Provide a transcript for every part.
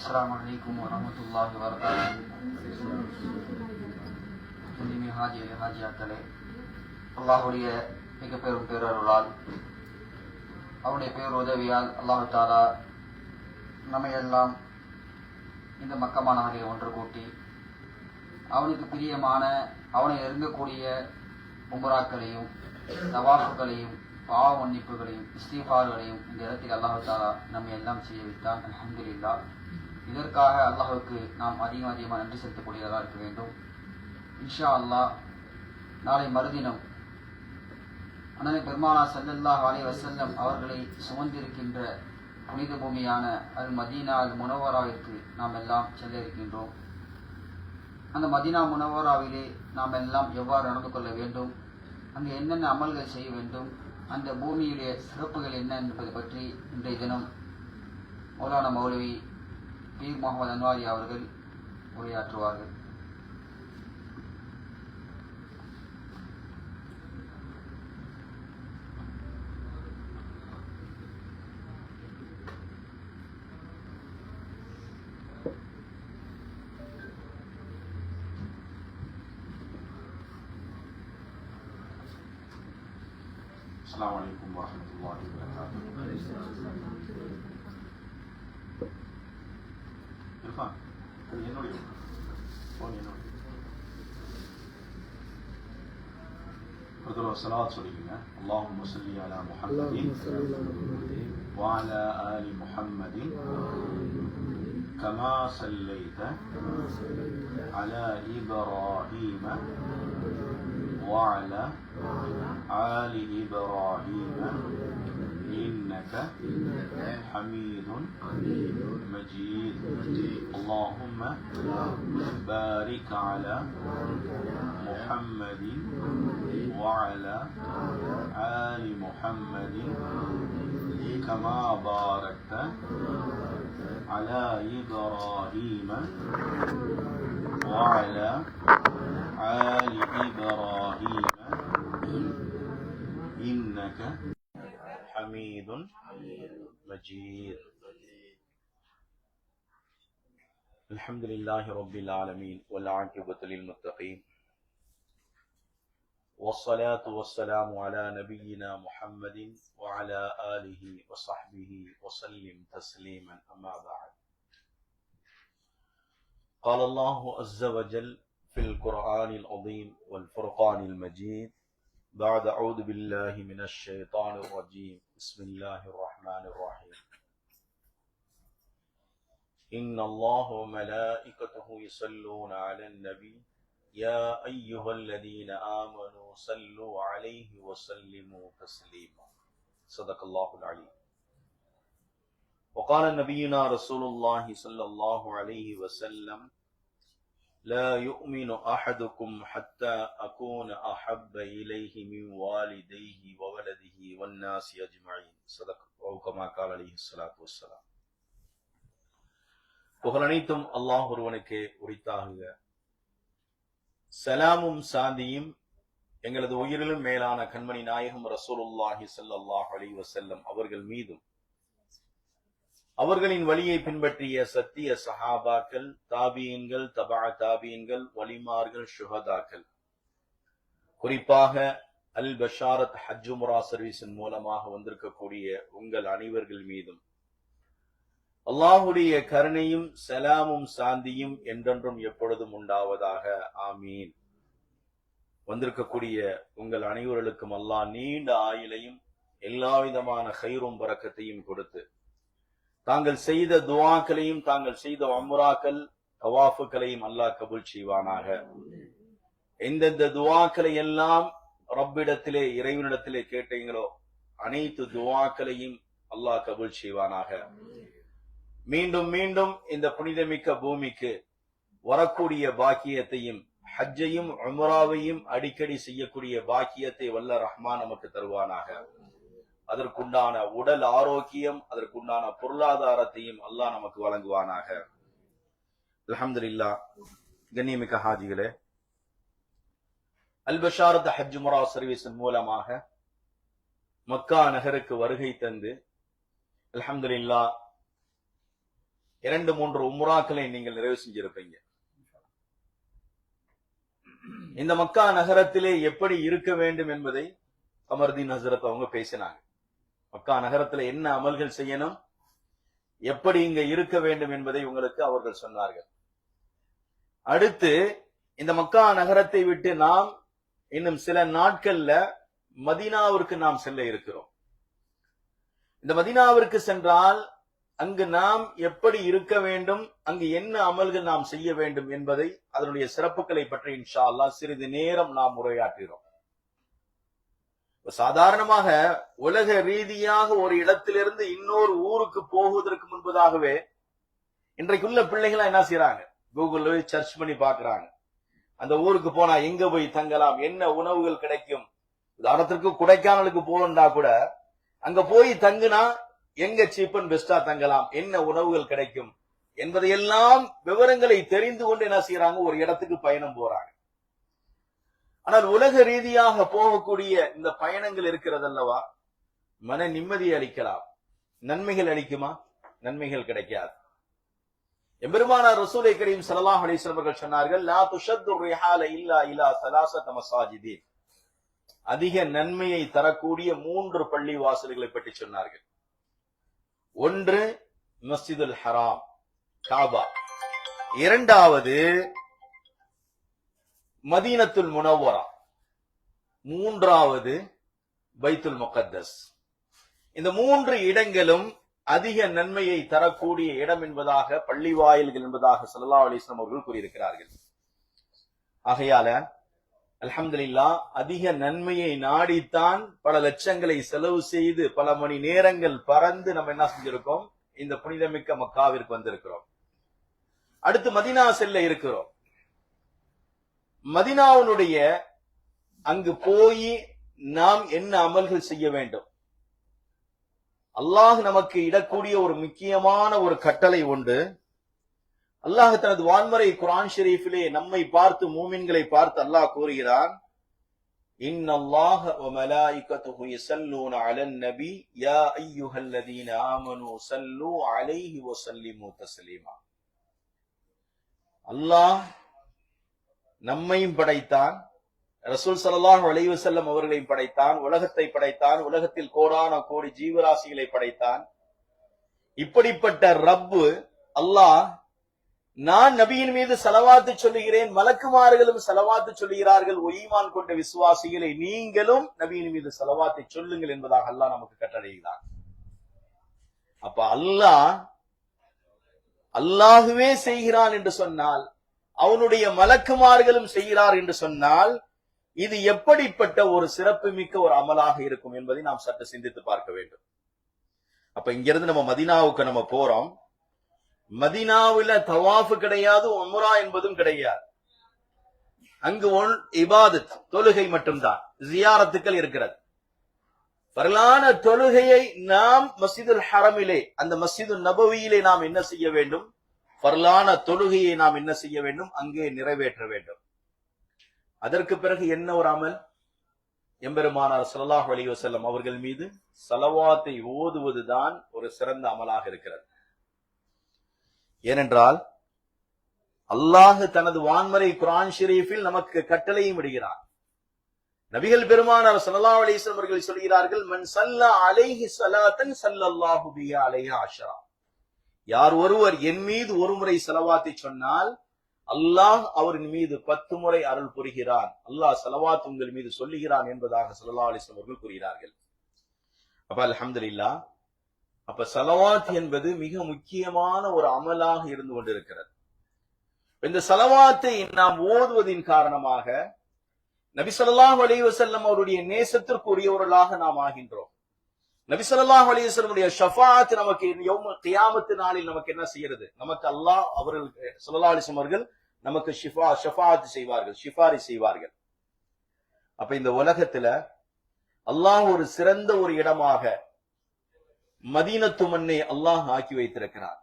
அஸ்ஸலாமு அலைக்கும் வரஹ்மத்துல்லாஹி வபரகாத்துஹு. புண்ணிய ஹாஜியாக்களே, அல்லாஹுடைய மிக பெரும் பேரருளால், அவனுடைய பேருதவியால் அல்லாஹு தாலா நம்மை எல்லாம் இந்த மக்கா மாநகரில் ஒன்று கூட்டி அவனுக்கு பிரியமான, அவனை நெருங்கக்கூடிய உம்ராக்களையும் தவாஃபுகளையும் பாவ மன்னிப்புகளையும் இஸ்திஃபார்களையும் இந்த இடத்தில் அல்லாஹு தாலா நம்மை எல்லாம் செய்ய வைத்தான். அல்ஹம்துலில்லாஹ். இதற்காக அல்லாஹுக்கு நாம் அதிகமாக நன்றி செலுத்தக்கூடியதாக இருக்க வேண்டும். இன்ஷா அல்லாஹ் நாளை மறுதினம் அண்ணனை பெருமானா ஸல்லல்லாஹு அலைஹி வஸல்லம் அவர்களை சுமந்திருக்கின்ற புனித பூமியான அல் மதீனா அல் முனவராவிற்கு நாம் எல்லாம் செல்ல இருக்கின்றோம். அந்த மதீனா முனவராவிலே நாம் எல்லாம் எவ்வாறு நடந்து கொள்ள வேண்டும், அங்கு என்னென்ன அமல்கள் செய்ய வேண்டும், அந்த பூமியுடைய சிறப்புகள் என்ன என்பது பற்றி இன்றைய தினம் மௌலானா மௌலவி பீர் முகமது அன்வாரி அவர்கள் உரையாற்றுவார்கள். السلام عليكم ورحمة الله وبركاته. إرفان என்னுடைய ஃபோன் என்னுடைய ஒருத்தர் ஸலவாத் சொல்லிக்கங்க. اللهم صل على محمد وعلى آل محمد كما صليت على إبراهيم وعلى آل إبراهيم إنك حميد مجيد. اللهم بارك على محمد وعلى آل محمد كما باركت على إبراهيم وعلى آل إبراهيم إنك حميد مجيد. الحمد لله رب العالمين والعاقبة للمتقين والصلاة والسلام على نبينا محمد وعلى آله وصحبه وسلم تسليما. أما بعد، قال الله عز وجل في القرآن العظيم والفرقان المجيد بعد أعوذ بالله من الشيطان الرجيم بسم الله الرحمن الرحيم. إن الله وملائكته يصلون على النبي يا أيها الذين آمنوا صلوا عليه وسلموا تسليما. صدق الله العليم. وقال نبينا رسول الله صلى الله عليه وسلم لا يؤمن أحدكم حتى أكون أحب إليه من والديه وولده والناس أجمعين. صدق أو كما قال عليه الصلاة والسلام. புகழனைத்தும் அல்லாஹ் ஒருவனுக்கே உரித்தாகுக. சலாமும் சாந்தியும் எங்களது உயிரிலும் மேலான கண்மணி நாயகம் ரசூலுல்லாஹி ஸல்லல்லாஹு அலைஹி வஸல்லம் அவர்கள் மீதும், அவர்களின் வழியை பின்பற்றிய சத்திய சஹாபாக்கள், தாபீன்கள், தபா தாபீன்கள், வலிமார்கள், ஷுஹதாக்கள், குறிப்பாக அல் பஷாரத் ஹஜ் உம்ரா சர்வீஸின் மூலமாக வந்திருக்கக்கூடிய உங்கள் அனைவர்கள் மீதும் அல்லாஹுடைய கருணையும் சலாமும் சாந்தியும் என்றென்றும் எப்பொழுதும் உண்டாவதாக. ஆமீன். வந்திருக்கக்கூடிய உங்கள் அனைவர்களுக்கும் அல்லாஹ் நீண்ட ஆயுளையும் எல்லா விதமான கைரும் பரக்கத்தையும் கொடுத்து, தாங்கள் செய்த துஆக்களையும் தாங்கள் செய்த உம்ராக்கள் தவாஃபுகளையும் அல்லாஹ் கபூல் செய்வானாக. எந்தெந்த துஆக்களை எல்லாம் ரப்பிடத்திலே இறைவனிடத்திலே கேட்டீங்களோ அனைத்து துஆக்களையும் அல்லாஹ் கபூல் செய்வானாக. மீண்டும் மீண்டும் இந்த புனிதமிக்க பூமிக்கு வரக்கூடிய பாக்கியத்தையும், ஹஜ்ஜையும் உம்ராவையும் அடிக்கடி செய்யக்கூடிய பாக்கியத்தை வல்ல ரஹ்மான் நமக்கு தருவானாக. அதற்குண்டான உடல் ஆரோக்கியம், அதற்குண்டான பொருளாதாரத்தையும் அல்லாஹ் நமக்கு வழங்குவானாக. அல்ஹம்துலில்லாஹ். கண்ணியமிக்க ஹாஜிகளே, அல் பஷாரத் ஹஜ் உம்ரா சர்வீஸின் மூலமாக மக்கா நகருக்கு வருகை தந்து அல்ஹம்துலில்லாஹ் 2-3 உம்ராக்களை நீங்கள் நிறைவு செஞ்சிருப்பீங்க. இந்த மக்கா நகரத்திலே எப்படி இருக்க வேண்டும் என்பதை கமருதீன் ஹசரத் அவங்க பேசினாங்க. மக்கா நகரத்துல என்ன அமல்கள் செய்யணும், எப்படி இங்க இருக்க வேண்டும் என்பதை உங்களுக்கு அவர்கள் சொன்னார்கள். அடுத்து இந்த மக்கா நகரத்தை விட்டு நாம் இன்னும் சில நாட்கள்ல மதீனாவிற்கு நாம் செல்ல இருக்கிறோம். இந்த மதீனாவிற்கு சென்றால் அங்கு நாம் எப்படி இருக்க வேண்டும், அங்கு என்ன அமல்கள் நாம் செய்ய வேண்டும் என்பதை, அதனுடைய சிறப்புகளை பற்றி இன்ஷா அல்லாஹ் சிறிது நேரம் நாம் உரையாற்றுகிறோம். சாதாரணமாக உலக ரீதியாக ஒரு இடத்திலிருந்து இன்னொரு ஊருக்கு போவதற்கு முன்பதாகவே இன்றைக்குள்ள பிள்ளைகள் என்ன செய்யறாங்க, கூகுள்ல சர்ச் பண்ணி பாக்குறாங்க. அந்த ஊருக்கு போனா எங்க போய் தங்கலாம், என்ன உணவுகள் கிடைக்கும். உதாரணத்திற்கு கொடைக்கானலுக்கு போகணும்னா கூட அங்க போய் தங்குனா எங்க சீப் அண்ட் பெஸ்டா தங்கலாம், என்ன உணவுகள் கிடைக்கும் என்பதையெல்லாம் விவரங்களை தெரிந்து கொண்டு என்ன செய்யறாங்க, ஒரு இடத்துக்கு பயணம் போறாங்க. ஆனால் உலக ரீதியாக போகக்கூடிய இந்த பயணங்கள் இருக்கிறது அல்லவா, மன நிம்மதியை அளிக்கலாம், நன்மைகள் அளிக்குமா? நன்மைகள் கிடைக்காது. எம்பெருமானார் ரசூலை கரீம் ஸல்லல்லாஹு அலைஹி வஸல்லம் அவர்கள் சொன்னார்கள், லா துஷத்து ரிஹால இல்லா இலா ஸலாஸத மஸாஜிதீன். அதிக நன்மையை தரக்கூடிய 3 பள்ளி வாசல்களை பற்றி சொன்னார்கள். ஒன்று மஸ்ஜிதுல் ஹராம் காபா, இரண்டாவது மதீனத்துல் முனவ்வரா, மூன்றாவது பைத்துல் முகத்தஸ். இந்த 3 இடங்களும் அதிக நன்மையை தரக்கூடிய இடம் என்பதாக, பள்ளி வாயில்கள் என்பதாக ஸல்லல்லாஹு அலைஹி வஸல்லம் அவர்கள் கூறியிருக்கிறார்கள். ஆகையால அல்ஹம்துலில்லாஹ் அதிக நன்மையை நாடித்தான் பல லட்சங்களை செலவு செய்து பல மணி நேரங்கள் பறந்து நம்ம என்ன செஞ்சிருக்கோம், இந்த புனிதமிக்க மக்காவிற்கு வந்திருக்கிறோம். அடுத்து மதீனா செல்ல இருக்கிறோம். மதீனாவுடைய அங்கு போய் நாம் என்ன அமல்கள் செய்ய வேண்டும், அல்லாஹ் நமக்கு இடக்கூடிய ஒரு முக்கியமான ஒரு கட்டளை உண்டு. அல்லாஹ் தனது வான்மறை குர்ஆன் ஷரீஃபிலே நம்மை பார்த்து, மூமின்களை பார்த்து அல்லாஹ் கூறுகிறான், இன்னல்லாஹ வ மலாயிகத்துஹு யஸல்லூன அலன் நபி யா அய்யுஹல்லதீன ஆமனூ ஸல்லூ அலைஹி வ ஸல்லிமூ தஸ்லீமா. அல்லாஹ் நம்மையும் படைத்தான், ரசூல் ஸல்லல்லாஹு அலைஹி வஸல்லம் அவர்களையும் படைத்தான், உலகத்தை படைத்தான், உலகத்தில் கோடான கோடி ஜீவராசிகளை படைத்தான். இப்படிப்பட்ட ரப்பு அல்லாஹ், நான் நபியின் மீது ஸலவாத்து சொல்லுகிறேன், மலக்குமார்களும் ஸலவாத்து சொல்லுகிறார்கள், ஈமான் கொண்ட விசுவாசிகளை நீங்களும் நபியின் மீது ஸலவாத்தை சொல்லுங்கள் என்பதாக அல்லாஹ் நமக்கு கட்டளையிட்டான். அப்ப அல்லாஹுவே செய்கிறான் என்று சொன்னால், அவனுடைய மலக்குமார்களும் செய்கிறார் என்று சொன்னால், இது எப்படிப்பட்ட ஒரு சிறப்பு மிக்க ஒரு அமலாக இருக்கும் என்பதை நாம் சற்று சிந்தித்து பார்க்க வேண்டும். அப்ப இங்கிருந்து நம்ம மதீனாவுக்கு நம்ம போறோம். மதீனாவுல தவாஃப் கிடையாது, உம்ரா என்பதும் கிடையாது. அங்கு இபாதத், தொழுகை மட்டும்தான், ஜியாரத்துக்கள் இருக்கிறது. பரலான தொழுகையை நாம் மஸ்ஜிதுல் ஹரமிலே, அந்த மஸ்ஜிதுல் நபவியிலே நாம் என்ன செய்ய வேண்டும், பரலான தொழுகையை நாம் என்ன செய்ய வேண்டும், அங்கே நிறைவேற்ற வேண்டும். அதற்கு பிறகு என்ன ஒரு அமல், எம்பெருமானார் ஸல்லல்லாஹு அலைஹி வஸல்லம் அவர்கள் மீது ஸலவாத்தை ஓதுவதுதான் ஒரு சிறந்த அமலாக இருக்கிறது. ஏனென்றால் அல்லாஹ் தனது வான்மறை குர்ஆன் ஷரீஃபில் நமக்கு கட்டளையும் இடுகிறார். நபிகள் பெருமானார் ஸல்லல்லாஹு அலைஹி வஸல்லம் அவர்கள் சொல்கிறார்கள், மன் ஸல்லா அலைஹி ஸலாத்தன் ஸல்லல்லாஹு பிஹி அலைஹி அஷ்ரா. யார் ஒருவர் என் மீது ஒரு முறை ஸலவாத்தை சொன்னால் அல்லாஹ் அவரின் மீது 10 முறை அருள் புரிகிறான், அல்லாஹ் ஸலவாத் உங்கள் மீது சொல்லுகிறான் என்பதாக ஸல்லல்லாஹு அலைஹி வஸல்லம் அவர்கள் கூறுகிறார்கள். அப்ப அல்ஹம்துலில்லாஹ், அப்ப ஸலவாத் என்பது மிக முக்கியமான ஒரு அமலாக இருந்து கொண்டிருக்கிறது. இந்த ஸலவாத்தை நாம் ஓதுவதின் காரணமாக நபி ஸல்லல்லாஹு அலைஹி வஸல்லம் அவருடைய நேசத்திற்குரியவர்களாக நாம் ஆகின்றோம். நபி ஸல்லல்லாஹு அலைஹி வஸல்லமுடைய ஷஃபாஅத் நமக்கு கியாமத் நாளில் நமக்கு என்ன செய்கிறது, நமக்கு அல்லாஹ் அவர்கள் ஸல்லல்லாஹு அலைஹி வஸல்லம் அவர்கள் நமக்கு ஷஃபாஅத் செய்வார்கள், ஷிஃபாரி செய்வார்கள். அப்ப இந்த உலகத்துல அல்லாஹ் ஒரு சிறந்த ஒரு இடமாக மதீனத்து மண்ணை அல்லாஹ் ஆக்கி வைத்திருக்கிறார்.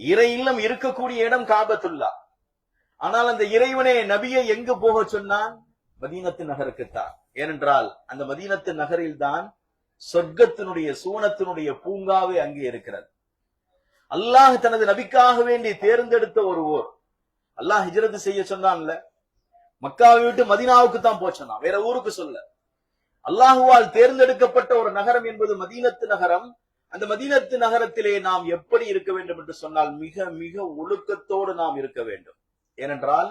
இறை இல்லம் இருக்கக்கூடிய இடம் காபத்துல்லா. ஆனால் அந்த இறைவனே நபியை எங்கு போக சொன்னான், மதீனத்து நகருக்குத்தான். ஏனென்றால் அந்த மதீனத்து நகரில் தான் சொர்க்கத்தினுடைய சூனத்தினுடைய பூங்காவே அங்கே இருக்கிறது. அல்லாஹ் தனது நபிக்காக வேண்டி தேர்ந்தெடுத்த ஒரு ஊர். அல்லாஹ் ஹிஜ்ரத் செய்ய சொன்னான்ல, மக்காவை விட்டு மதீனாவுக்கு தான் போச்சான், வேற ஊருக்கு சொல்ல. அல்லாஹுவால் தேர்ந்தெடுக்கப்பட்ட ஒரு நகரம் என்பது மதீனத்து நகரம். அந்த மதீனத்து நகரத்திலே நாம் எப்படி இருக்க வேண்டும் என்று சொன்னால் மிக மிக ஒழுக்கத்தோடு நாம் இருக்க வேண்டும். ஏனென்றால்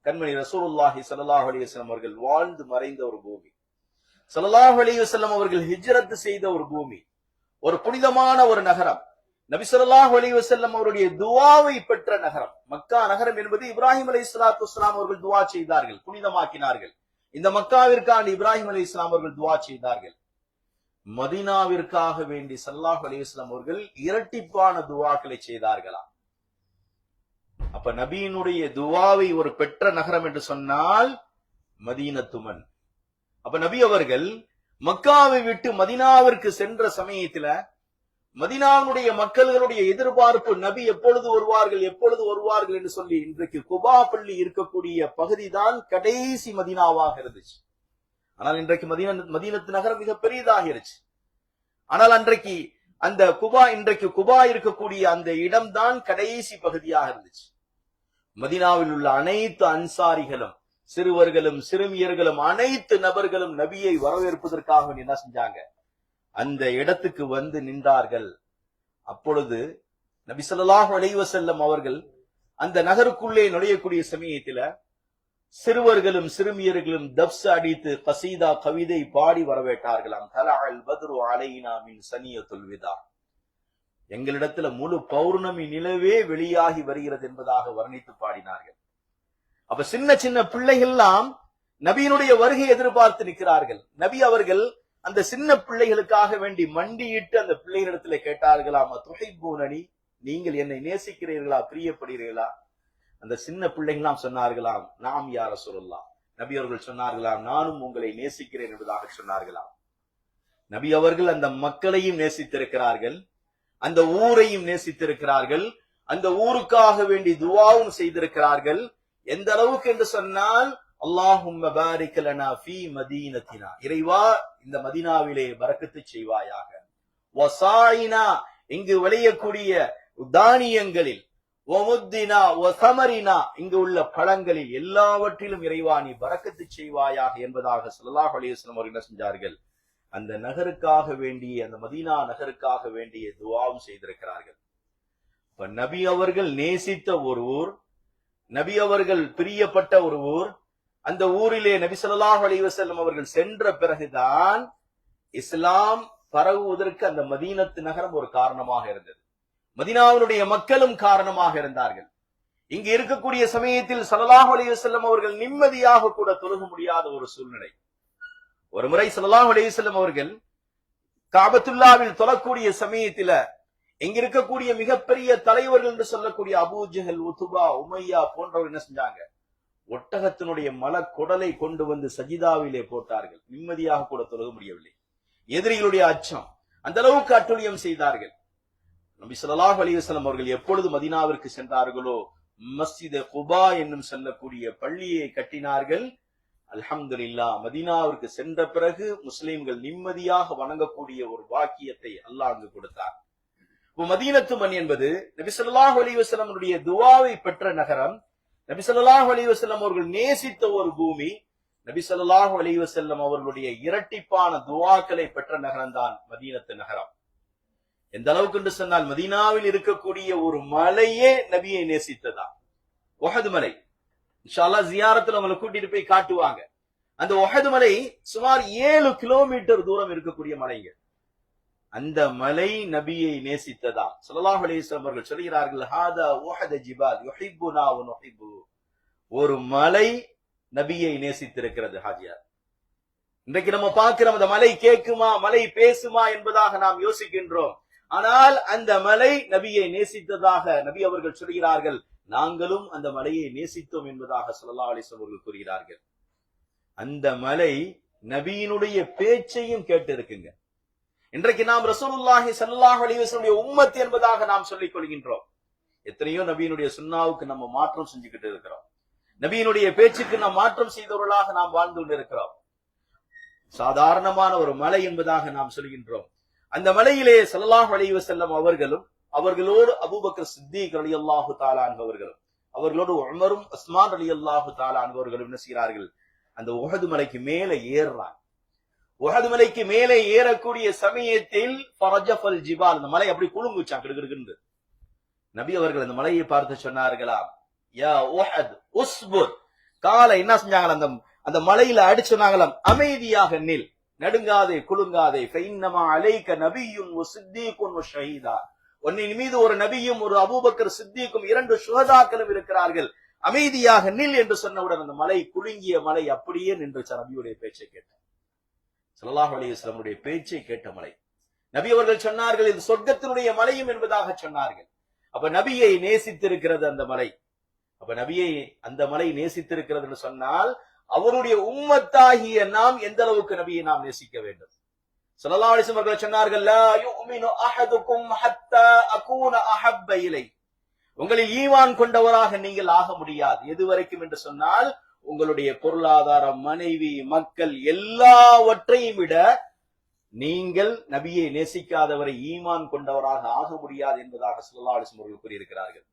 கண்மணி ரசூலுல்லாஹி ஸல்லல்லாஹு அலைஹி வஸல்லம் அவர்கள் வாழ்ந்து மறைந்த ஒரு பூமி, ஸல்லல்லாஹு அலைஹி வஸல்லம் அவர்கள் ஹிஜ்ரத் செய்த ஒரு பூமி, ஒரு புனிதமான ஒரு நகரம், நபி ஸல்லல்லாஹு அலைஹி வஸல்லம் அவருடைய துஆவை பெற்ற நகரம். மக்கா நகரம் என்பது இப்ராஹிம் அலைஹிஸ்ஸலாத்து வஸ்ஸலாம் அவர்கள் துஆ செய்தார்கள், புனிதமாக்கினார்கள். இந்த மக்காவிற்கான இப்ராஹிம் அலைஹிஸ்ஸலாம் அவர்கள் துஆ செய்தார்கள். மதீனாவிற்காக வேண்டி ஸல்லல்லாஹு அலைஹி வஸல்லம் அவர்கள் இரட்டிப்பான துஆக்களை செய்தார்களாம். அப்ப நபியினுடைய துஆவை ஒரு பெற்ற நகரம் என்று சொன்னால் மதீனத்துமன். அப்ப நபி அவர்கள் மக்காவை விட்டு மதீனாவிற்கு சென்ற சமயத்துல மதீனாவுடைய மக்களுடைய எதிர்பார்ப்பு நபி எப்பொழுது வருவார்கள் என்று சொல்லி இன்றைக்கு குபா பள்ளி இருக்கக்கூடிய பகுதி தான் கடைசி மதீனாவாக இருந்துச்சு. ஆனால் இன்றைக்கு மதீனத்து நகரம் மிக பெரியதாகிருச்சு. ஆனால் அன்றைக்கு அந்த இன்றைக்கு குபா இருக்கக்கூடிய அந்த இடம்தான் கடைசி பகுதியாக இருந்துச்சு. மதீனாவில் உள்ள அனைத்து அன்சாரிகளும், சிறுவர்களும் சிறுமியர்களும், அனைத்து நபர்களும் நபியை வரவேற்பதற்காக என்ன செஞ்சாங்க, அந்த இடத்துக்கு வந்து நின்றார்கள். அப்பொழுது நபி ஸல்லல்லாஹு அலைஹி வஸல்லம் அவர்கள் அந்த நகருக்குள்ளே நுழையக்கூடிய சமயத்துல சிறுவர்களும் சிறுமியர்களும் தப்ஸ் அடித்து கசீதா கவிதை பாடி வரவேற்றார்களாம். தலஅல் பத்ரு அலைனா மின் சனியத்துல் விதா, எங்களிடத்துல முழு பௌர்ணமி நிலவே வெளியாகி வருகிறது என்பதாக வர்ணித்து பாடினார்கள். அப்ப சின்ன சின்ன பிள்ளைகள்லாம் நபியினுடைய வருகை எதிர்பார்த்து நிற்கிறார்கள். நபி அவர்கள் அந்த சின்ன பிள்ளைகளுக்காக வேண்டி மண்டியிட்டு அந்த பிள்ளைகளிடத்துல கேட்டார்களாம், துஹிப்பூனனி, நீங்கள் என்னை நேசிக்கிறீர்களா, பிரியப்படுகிறீர்களா? அந்த சின்ன பிள்ளைகள்லாம் சொன்னார்களாம், நாம் யா ரசூலுல்லாஹ். நபி அவர்கள் சொன்னார்களாம், நானும் உங்களை நேசிக்கிறேன் என்பதாக சொன்னார்களாம். நபி அவர்கள் அந்த மக்களையும் நேசித்திருக்கிறார்கள், அந்த ஊரையும் நேசித்திருக்கிறார்கள், அந்த ஊருக்காக வேண்டி துஆவும் செய்திருக்கிறார்கள். எந்த அளவுக்கு என்று சொன்னால், அல்லாஹும்ம பாரிக் லனா ஃபீ மதீனத்தினா, இறைவா இந்த மதீனாவிலே பரக்கத்து செய்வாயாக, வஸாயினா, இங்கு விளையக்கூடிய தானியங்களில், வமுத்தினா வஸமரினா, இங்கு உள்ள பழங்களில் எல்லாவற்றிலும் இறைவா நீ பரக்கத்து செய்வாயாக என்பதாக ஸல்லல்லாஹு அலைஹி வஸல்லம் அவர்கள் என்ன செஞ்சார்கள், அந்த நகருக்காக வேண்டிய, அந்த மதீனா நகருக்காக வேண்டிய துஆவும் செய்திருக்கிறார்கள். இப்ப நபி அவர்கள் நேசித்த ஒரு ஊர், நபி அவர்கள் பிரியப்பட்ட ஒரு ஊர், அந்த ஊரிலே நபி ஸல்லல்லாஹு அலைஹி வஸல்லம் அவர்கள் சென்ற பிறகுதான் இஸ்லாம் பரவுவதற்கு அந்த மதீனத்து நகரம் ஒரு காரணமாக இருந்தது. மதீனாவுடைய மக்களும் காரணமாக இருந்தார்கள். இங்கு இருக்கக்கூடிய சமயத்தில் ஸல்லல்லாஹு அலைஹி வஸல்லம் அவர்கள் நிம்மதியாக கூட தொழுக முடியாத ஒரு சூழ்நிலை. ஒரு முறை ஸல்லல்லாஹு அலைஹி வஸல்லம் அவர்கள் காபத்துல்லாவில் தொழக்கூடிய சமயத்தில இங்க இருக்கக்கூடிய மிகப்பெரிய தலைவர்கள் என்று சொல்லக்கூடிய அபூ ஜஹல், உத்பா, உமையா போன்றவர் என்ன செஞ்சாங்க, ஒட்டகத்தினுடைய மலக்குடலை கொண்டு வந்து சஜிதாவிலே போட்டார்கள். நிம்மதியாக கூட தொழுக முடியவில்லை. எதிரிகளுடைய அச்சம், அந்த அளவுக்கு அட்டுழியம் செய்தார்கள். நபி ஸல்லல்லாஹு அலைஹி வஸல்லம் அவர்கள் எப்பொழுது மதீனாவிற்கு சென்றார்களோ மஸ்ஜித் குபா என்னும் சொல்லக்கூடிய பள்ளியை கட்டினார்கள். அல்ஹம்துலில்லாஹ், மதீனாவிற்கு சென்ற பிறகு முஸ்லிம்கள் நிம்மதியாக வணங்கக்கூடிய ஒரு வாக்கியத்தை அல்லாஹ் அங்கு கொடுத்தார். மதீனத்து மன் என்பது நபி ஸல்லல்லாஹு அலைஹி வஸல்லமுடைய துஆவை பெற்ற நகரம், நபி ஸல்லல்லாஹு அலைஹி வஸல்லம் அவர்கள் நேசித்த ஒரு பூமி, நபி ஸல்லல்லாஹு அலைஹி வஸல்லம் அவர்களுடைய இரட்டிப்பான துஆக்களை பெற்ற நகரம் தான் மதீனத்து நகரம். எந்த அளவுக்கு என்று சொன்னால், மதீனாவில் இருக்கக்கூடிய ஒரு மலையே நபியை நேசித்ததா, உஹது மலை. இன்ஷா அல்லாஹ் ஜியாரத்துல உங்களை கூட்டிட்டு போய் காட்டுவாங்க. அந்த உஹது மலை சுமார் 7 கிலோமீட்டர் தூரம் இருக்கக்கூடிய மலைங்க. அந்த மலை நபியை நேசித்ததா. ஸல்லல்லாஹு அலைஹி வஸல்லம் அவர்கள் சொல்கிறார்கள், ஹாதா உஹது ஜிபால் யுஹிப்புனா வ நுஹிப்பு, ஒரு மலை நபியை நேசித்திருக்கிறது. ஹாஜியார், இன்றைக்கு நம்ம பார்க்கிறோம், அந்த மலை கேட்குமா, மலை பேசுமா என்பதாக நாம் யோசிக்கின்றோம். ஆனால் அந்த மலை நபியை நேசித்ததாக நபி அவர்கள் சொல்கிறார்கள். நாங்களும் அந்த மலையை நேசித்தோம் என்பதாக ஸல்லல்லாஹு அலைஹி வஸல்லம் அவர்கள் கூறுகிறார்கள். அந்த மலை நபியினுடைய பேச்சையும் கேட்டு இருக்குங்க. இன்றைக்கு நாம் ரசூலுல்லாஹி ஸல்லல்லாஹு அலைஹி வஸல்லம் உம்மத் என்பதாக நாம் சொல்லிக் கொள்கின்றோம். எத்தனையோ நபியினுடைய சுன்னாவுக்கு நம்ம மாற்றம் செஞ்சுக்கிட்டு இருக்கிறோம். நபியினுடைய பேச்சுக்கு நாம் மாற்றம் செய்தவர்களாக நாம் வாழ்ந்து கொண்டிருக்கிறோம். சாதாரணமான ஒரு மலை என்பதாக நாம் சொல்கின்றோம். அந்த மலையிலே ஸல்லல்லாஹு அலைஹி வஸல்லம் அவர்களும் அவர்களோடு அபூபக்கர் சித்திக் ரலியல்லாஹு தஆலா அன்ஹு அவர்களோடு உமரும் உஸ்மான் ரலியல்லாஹு தஆலா அன்ஹு என்ன செய்கிறார்கள், அந்த உஹது மலைக்கு மேலே ஏறுறாங்க. உஹது மலைக்கு மேலே ஏறக்கூடிய சமயத்தில் ஃபரஜஃபல் ஜிபால், அந்த மலை அப்படி குலுங்குச்சான் கிடுகிடுகின்று. நபி அவர்கள் அந்த மலையை பார்த்து சொன்னார்களாம், யா உஹத் உஸ்புர், காலை என்ன செஞ்சாங்களாம், அந்த மலையில அடிச்சுனாங்களாம், அமைதியாக நில், நடுங்காதே குலுங்காதே, ஃபைன்னமா அலைக நபியுன் வ சித்தீகுன் வ ஷஹீதா, உன்னின் மீது ஒரு நபியும் ஒரு அபூபக்கர் சித்திக்கும் 2 சுஹதாக்களும் இருக்கிறார்கள், அமைதியாக நில் என்று சொன்னவுடன் அந்த மலை குலுங்கிய மலை அப்படியே நின்று நபியுடைய பேச்சை கேட்டார். ஸல்லல்லாஹு அலைஹி வஸல்லம் உடைய பேச்சை கேட்ட மலை. நபி அவர்கள் சொன்னார்கள், இது சொர்க்கத்தினுடைய மலையும் என்பதாக சொன்னார்கள். அப்ப நபியை நேசித்திருக்கிறது அந்த மலை. அப்ப நபியை அந்த மலை நேசித்திருக்கிறது என்று சொன்னால் அவருடைய உம்மத்தாகிய நாம் எந்த அளவுக்கு நபியை நாம் நேசிக்க வேண்டும். ஸல்லல்லாஹு அலைஹி வஸல்லம் அவர்கள் சொன்னார்கள், லா யுமினு அஹதுக்கும் ஹத்தா அகூன அஹப்ப இலை, உங்களில் ஈமான் கொண்டவராக நீங்கள் ஆக முடியாது எதுவரைக்கும் என்று சொன்னால் உங்களுடைய பொருளாதாரம், மனைவி, மக்கள் எல்லாவற்றையும் விட நீங்கள் நபியை நேசிக்காதவரை ஈமான் கொண்டவராக ஆக முடியாது என்பதாக ஸல்லல்லாஹு அலைஹி வஸல்லம் அவர்கள் கூறியிருக்கிறார்கள்.